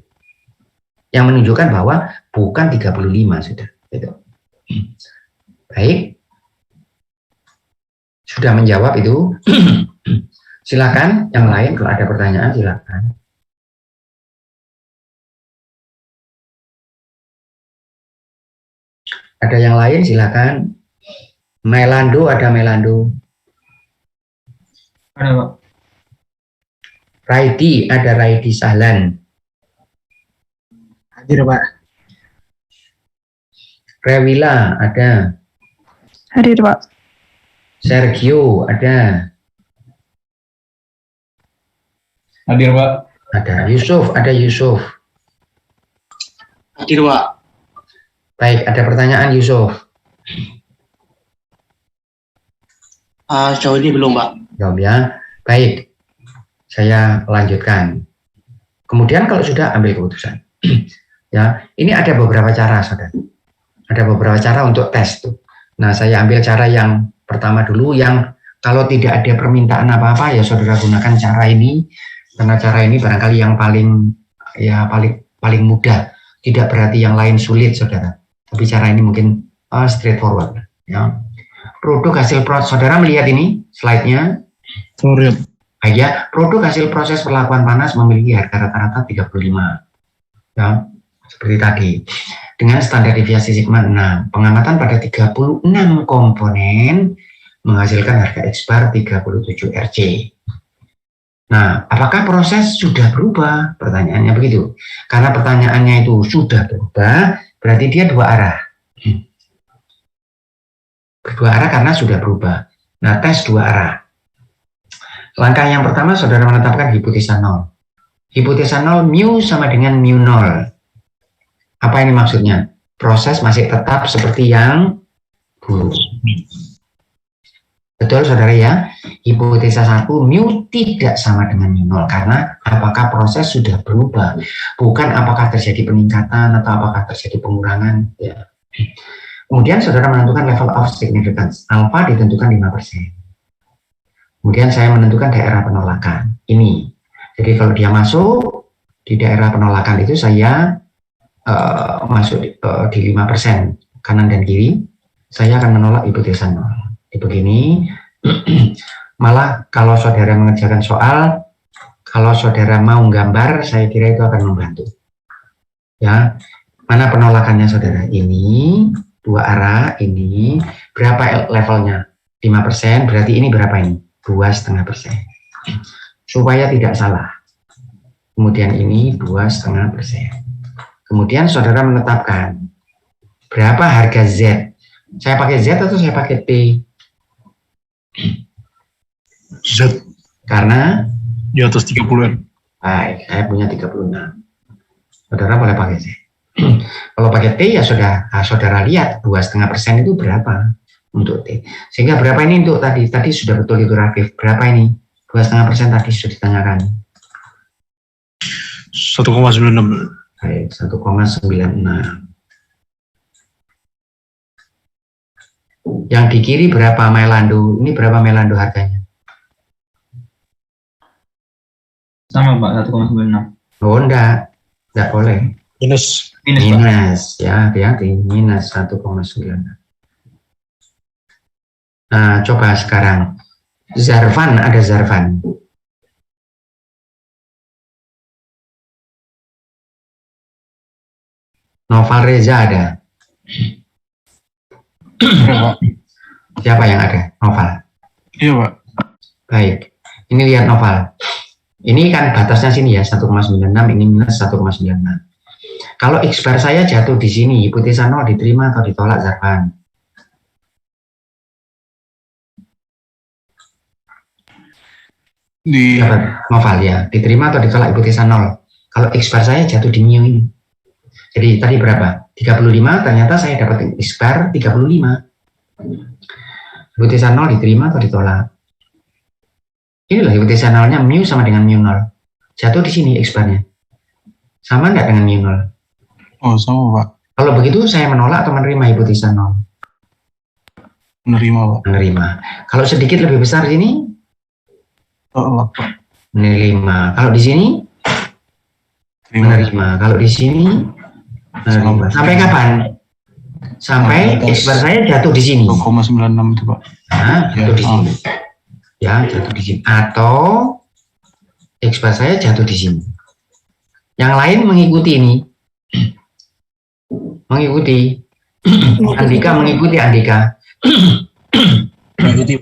Yang menunjukkan bahwa bukan 35 sudah. Gitu. Baik. Sudah menjawab itu. Silakan yang lain kalau ada pertanyaan silakan. Ada yang lain silakan. Melando, ada Melando. Ada, Pak. Raidi, ada Raidi Sahlan. Hadir, Pak. Rewila, ada. Hadir, Pak. Sergio, ada. Hadir, Pak. Ada Yusuf, ada Yusuf. Hadir, Pak. Baik, ada pertanyaan Yusuf. Sejauh ini belum, Pak. Belum ya. Baik, saya lanjutkan. Kemudian kalau sudah ambil keputusan. Ya, ini ada beberapa cara, saudara. Ada beberapa cara untuk tes tuh. Nah, saya ambil cara yang pertama dulu, yang kalau tidak ada permintaan apa-apa ya saudara gunakan cara ini, karena cara ini barangkali yang paling mudah. Tidak berarti yang lain sulit, saudara. Tapi cara ini mungkin straightforward. Ya. Produk hasil proses, saudara melihat ini slide-nya. Sorry. Baik ya, produk hasil proses perlakuan panas memiliki harga rata-rata 35. Ya, seperti tadi. Dengan standar deviasi sigma 6, pengamatan pada 36 komponen menghasilkan harga X-bar 37 RC. Nah, apakah proses sudah berubah? Pertanyaannya begitu. Karena pertanyaannya itu sudah berubah, berarti dia dua arah. Berdua arah karena sudah berubah. Nah, tes dua arah. Langkah yang pertama, saudara menetapkan hipotesa 0. Hipotesa 0, mu sama dengan mu 0. Apa ini maksudnya? Proses masih tetap seperti yang dulu. Betul, saudara ya? Hipotesa 1, mu tidak sama dengan mu 0. Karena apakah proses sudah berubah? Bukan apakah terjadi peningkatan atau apakah terjadi pengurangan. Ya. Kemudian saudara menentukan level of significance. Alpha ditentukan 5%. Kemudian saya menentukan daerah penolakan. Ini. Jadi kalau dia masuk di daerah penolakan itu saya masuk di 5%. Kanan dan kiri. Saya akan menolak hipotesa 0. Begini. Malah kalau saudara mengerjakan soal, kalau saudara mau gambar, saya kira itu akan membantu. Ya. Mana penolakannya saudara? Ini. Dua arah ini berapa levelnya? 5%, berarti ini berapa ini? 2,5%. Supaya tidak salah. Kemudian ini 2,5%. Kemudian saudara menetapkan berapa harga Z. Saya pakai Z atau saya pakai T? Z. Karena di atas 30-an. Baik, saya punya 36. Saudara boleh pakai Z. Kalau pakai T ya saudara lihat 2,5% itu berapa untuk T. Sehingga berapa ini untuk tadi sudah betul itu Rafif. Berapa ini? 2,5% tadi sudah ditanyakan. 1,96. Baik, 1,96. Yang di kiri berapa Melando? Ini berapa Melando harganya? Sama Pak, 1,96. Oh enggak Tidak boleh. Minus. Minus, ya, hati-hati. Minus 1,9. Nah, coba sekarang. Zarfan, ada Zarfan. Noval Reza ada. Siapa yang ada? Noval. Iya, Pak. Baik. Ini lihat Noval. Ini kan batasnya sini ya, 1,96, ini minus 1,96. Kalau X-bar saya jatuh di sini, hipotesa 0 diterima atau ditolak Zarfan? Noval ya, diterima atau ditolak hipotesa 0. Kalau X-bar saya jatuh di mu ini. Jadi tadi berapa? 35, ternyata saya dapat X-bar 35. Hipotesa 0 diterima atau ditolak? Inilah hipotesa 0-nya mu sama dengan mu 0. Jatuh di sini X-barnya. Sama enggak dengan mu 0? Oh, sama, Pak. Kalau begitu saya menolak atau menerima hipotesa 0? Menerima, Pak. Menerima. Kalau sedikit lebih besar di sini? Tolak, Pak. Menerima. Kalau di sini? Menerima. Kalau di sini? Menerima. Sampai kapan? Sampai X-bar saya jatuh di sini. 2,96 itu, Pak. Nah, jatuh di sini. Ya, jatuh di sini. Atau X-bar saya jatuh di sini. Yang lain mengikuti ini. Mengikuti. Andika mengikuti Andika. Mengikuti.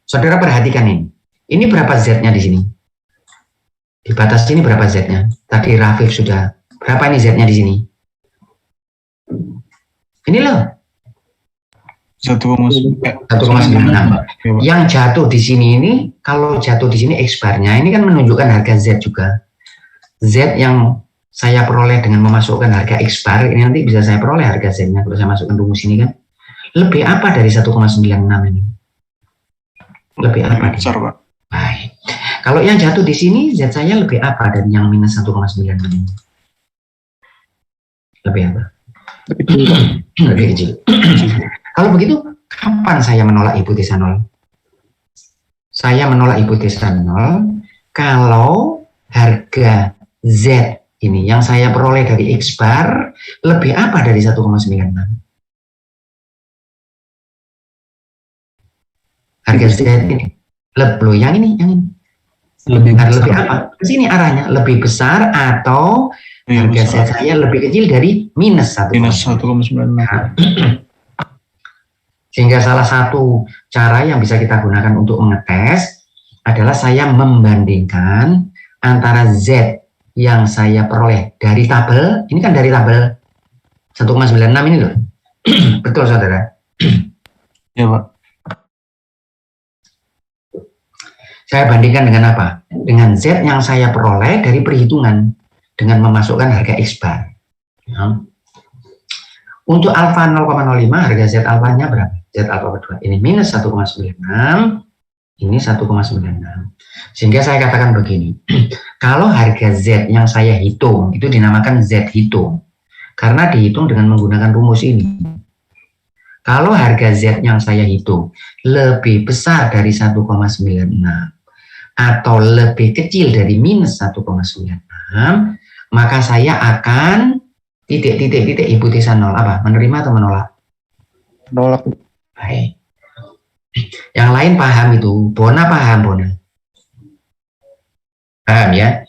Saudara perhatikan ini. Ini berapa Z-nya di sini? Di batas ini berapa Z-nya? Tadi Rafif sudah. Berapa ini Z-nya di sini? Ini loh. 1,96. Yang jatuh di sini ini, kalau jatuh di sini X-bar-nya, ini kan menunjukkan harga Z juga. Z yang saya peroleh dengan memasukkan harga X-bar, ini nanti bisa saya peroleh harga Z-nya kalau saya masukkan rumus ini kan. Lebih apa dari 1,96 ini? Lebih apa? Besar, Pak. Baik. Kalau yang jatuh di sini, Z saya lebih apa dari yang minus 1,96 ini? Lebih apa? Lebih kecil. Kalau begitu, kapan saya menolak hipotesa 0? Saya menolak hipotesa 0 kalau harga Z ini yang saya peroleh dari X-bar lebih apa dari 1,96? Harga Z ini. Loh, yang ini. Lebih apa? Ke sini arahnya. Lebih besar atau harga Z saya lebih kecil dari minus 1,96. Sehingga salah satu cara yang bisa kita gunakan untuk mengetes adalah saya membandingkan antara Z yang saya peroleh dari tabel, ini kan dari tabel 1,96 ini loh. Betul saudara? Ya, Pak. Saya bandingkan dengan apa? Dengan Z yang saya peroleh dari perhitungan dengan memasukkan harga X-bar. Ya. Untuk alfa 0,05 harga Z alfanya berapa? Z alfa berdua ini minus 1,96, ini 1,96. Sehingga saya katakan begini, kalau harga Z yang saya hitung itu dinamakan Z hitung karena dihitung dengan menggunakan rumus ini. Kalau harga Z yang saya hitung lebih besar dari 1,96 atau lebih kecil dari minus 1,96, maka saya akan titik hipotesa 0 apa? Menerima atau menolak? Menolak. Baik. Yang lain paham itu? Bona paham, Bona? Paham ya?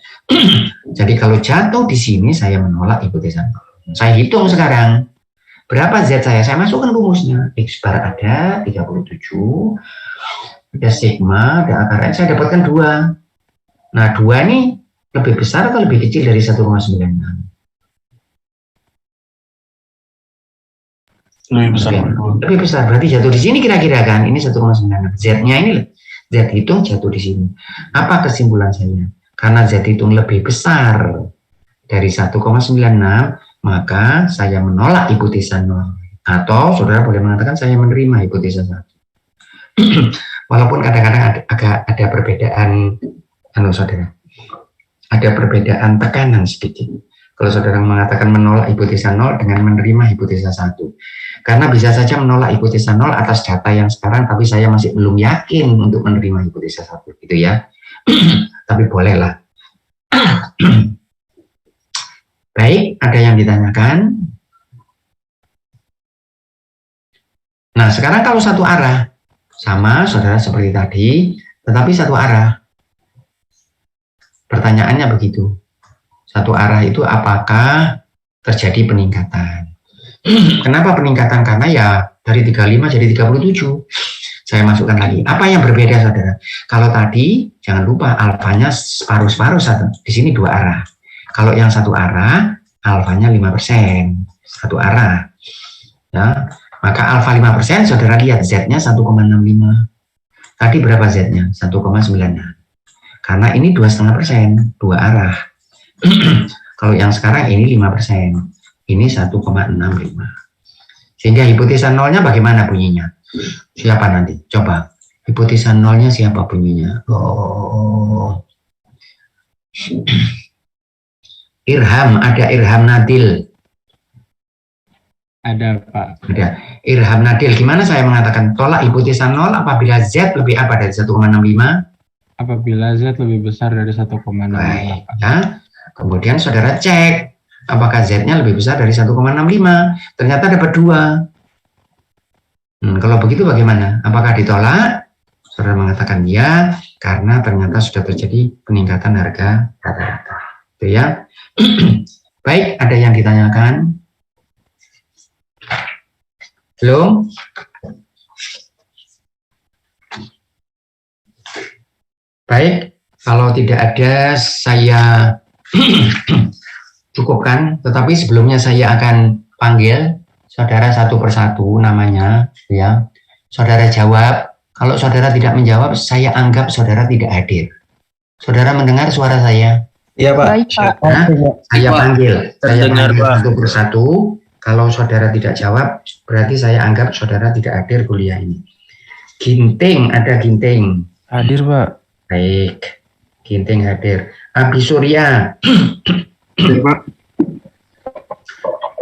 Jadi kalau jatuh di sini saya menolak hipotesa 0. Saya hitung sekarang. Berapa Z saya? Saya masukkan rumusnya. X bar ada 37. Ada sigma, ada akar N. Saya dapatkan 2. Nah, 2 ini lebih besar atau lebih kecil dari 1,96? Lebih besar. Lebih besar. Berarti jatuh di sini kira-kira kan? Ini 1,96. Z-nya ini Z hitung jatuh di sini. Apa kesimpulan saya? Karena Z hitung lebih besar dari 1,96, maka saya menolak hipotesa 0. Atau saudara boleh mengatakan saya menerima hipotesa 1. Walaupun kadang-kadang ada perbedaan, saudara, ada perbedaan tekanan sedikit. Kalau saudara mengatakan menolak hipotesa 0 dengan menerima hipotesa 1. Karena bisa saja menolak hipotesa 0 atas data yang sekarang, tapi saya masih belum yakin untuk menerima hipotesa 1, gitu ya. Tapi bolehlah. Baik, ada yang ditanyakan? Nah, sekarang kalau satu arah, sama saudara seperti tadi, tetapi satu arah. Pertanyaannya begitu. Satu arah itu apakah terjadi peningkatan? Kenapa peningkatan? Karena ya dari 35 jadi 37. Saya masukkan lagi. Apa yang berbeda, saudara? Kalau tadi, jangan lupa alfanya separuh-separuh, di sini dua arah. Kalau yang satu arah, alfanya 5%. Satu arah. Ya, maka alfa 5%, saudara lihat Z-nya 1,65. Tadi berapa Z-nya? 1,9. Karena ini 2,5%, dua arah. Kalau yang sekarang ini 5%, ini 1,65. Sehingga hipotesa nolnya bagaimana bunyinya? Siapa nanti? Coba. Hipotesa nolnya siapa bunyinya? Oh. Irham, ada Irham Nadil. Ada, Pak. Ada. Irham Nadil, gimana saya mengatakan tolak hipotesa nol apabila Z lebih apa dari 1,65? Apabila Z lebih besar dari 1,65. Baik, ya. Kemudian saudara cek apakah Z-nya lebih besar dari 1,65. Ternyata dapat 2. Kalau begitu bagaimana? Apakah ditolak? Saudara mengatakan ya, karena ternyata sudah terjadi peningkatan harga rata-rata. Itu ya. Baik, ada yang ditanyakan? Belum? Baik, kalau tidak ada saya cukupkan, tetapi sebelumnya saya akan panggil saudara satu persatu namanya, ya. Saudara jawab, kalau saudara tidak menjawab, saya anggap saudara tidak hadir. Saudara mendengar suara saya? Iya, Pak. Baik, Pak. Nah, saya panggil Pak. satu persatu. Kalau saudara tidak jawab, berarti saya anggap saudara tidak hadir kuliah ini. Ginting, ada Ginting. Hadir, Pak. Baik, Ginting hadir. Abi Surya. Hadir, Pak.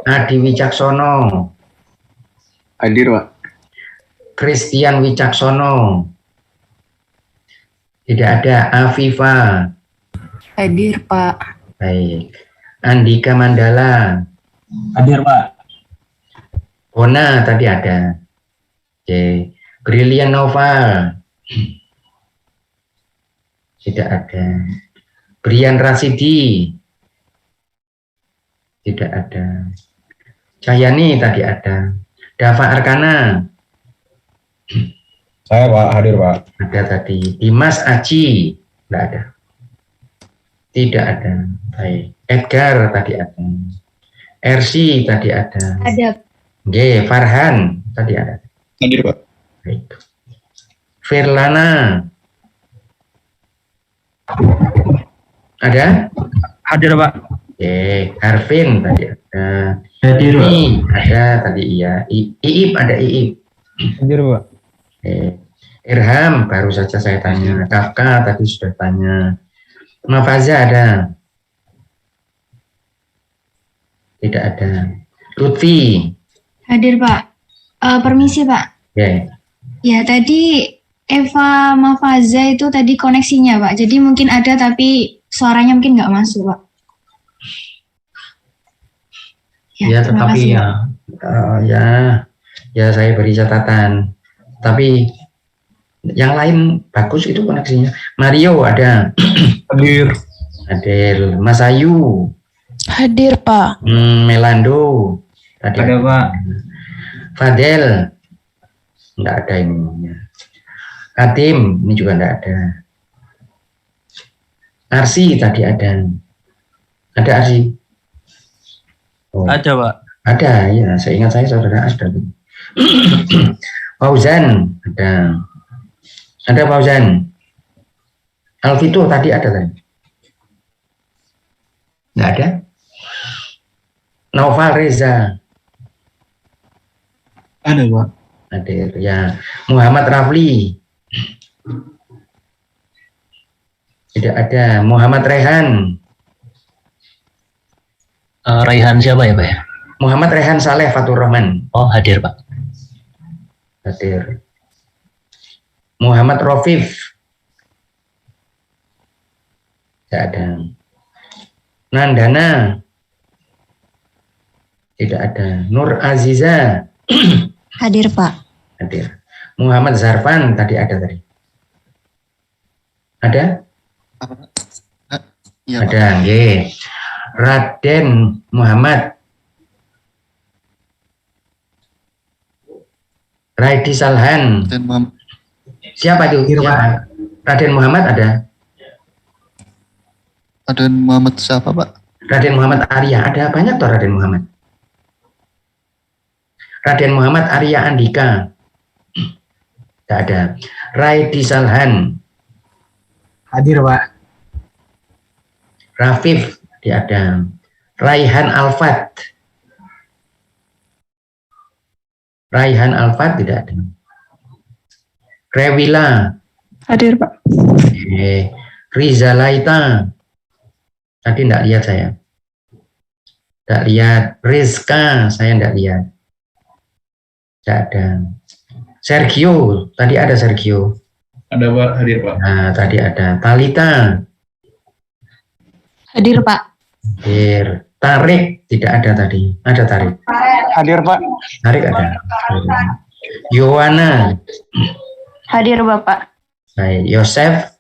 Adi Wicaksono. Hadir, Pak. Christian Wicaksono. Tidak ada. Afifa. Hadir, Pak. Baik. Andika Mandala. Hadir, Pak. Bona tadi ada. Oke. Brilian Noval. Tidak ada. Brian Rasidi. Tidak ada. Cahyani tadi ada. Dava Arkana. Saya Pak, hadir Pak. Ada tadi. Dimas Aji. Tidak ada. Tidak ada. Baik. Edgar tadi ada. Ersi tadi ada. Ada. G. Farhan tadi ada. Hadir, Pak. Baik. Firlana. Ada? Hadir, Pak. Oke. Arvin tadi ada. Hadir, Pak. Ini ada tadi iya. Iip ada Iip. Hadir, Pak. Oke. Irham baru saja saya tanya. Kafka tadi sudah tanya. Mafaza ada? Tidak ada. Lutfi. Hadir, Pak. Permisi, Pak. Ya. Ya, tadi Eva Mafaza itu tadi koneksinya, Pak. Jadi mungkin ada tapi suaranya mungkin nggak masuk, Pak. Ya, terima tetapi kasih, ya, ya saya beri catatan. Tapi yang lain bagus itu koneksinya. Mario ada. Hadir. Hadir. Mas Ayu. Hadir, Pak. Melando. Tadi Ada, Pak. Fadel. Enggak ada ini. Katim, ini juga enggak ada. Arsi tadi ada. Ada Arsi? Oh. Ada, Pak. Ada, ya. Saya ingat saya saudara ada. Fauzan ada. Ada Fauzan. Alvito tadi ada tadi. Enggak ada. Noval Reza. Ada, Pak. Ada, ya. Muhammad Rafli. Tidak ada. Muhammad Rehan. Raihan siapa ya Pak ya? Muhammad Rehan Saleh Fatur Rahman. Oh hadir Pak. Hadir. Muhammad Rofif. Tidak ada. Nandana. Tidak ada. Nur Aziza. Hadir, Pak. Hadir. Muhammad Zarfan tadi ada tadi. Ada? Iya, ada. Nggih. Raden Muhammad. Raidi Salhan. Siapa itu? Siapa? Raden Muhammad ada? Raden Muhammad siapa, Pak? Raden Muhammad Arya. Ada banyak tuh Raden Muhammad. Raden Muhammad Arya Andika. Tidak ada. Raidi Salhan. Hadir, Pak. Rafif. Tidak ada. Raihan Alfat. Raihan Alfat tidak ada. Rewila. Hadir, Pak. Riza Laita. Tadi tidak lihat saya. Tidak lihat. Rizka. Saya tidak lihat. Tidak ada. Sergio. Tadi ada Sergio. Ada Pak, hadir Pak. Nah, tadi ada. Talita. Hadir, Pak. Hadir. Tarik. Tidak ada tadi. Ada Tarik. Hadir, Pak. Tarik ada. Yowana. Hadir, Bapak. Baik. Yosef.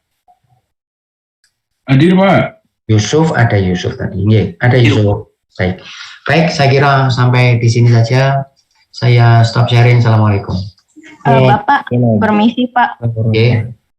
Hadir Pak. Yusuf, ada Yusuf tadi. Nggih, ada Yusuf. Baik. Baik, saya kira sampai di sini saja. Saya stop sharing. Assalamualaikum. Bapak, permisi, Pak. Oke.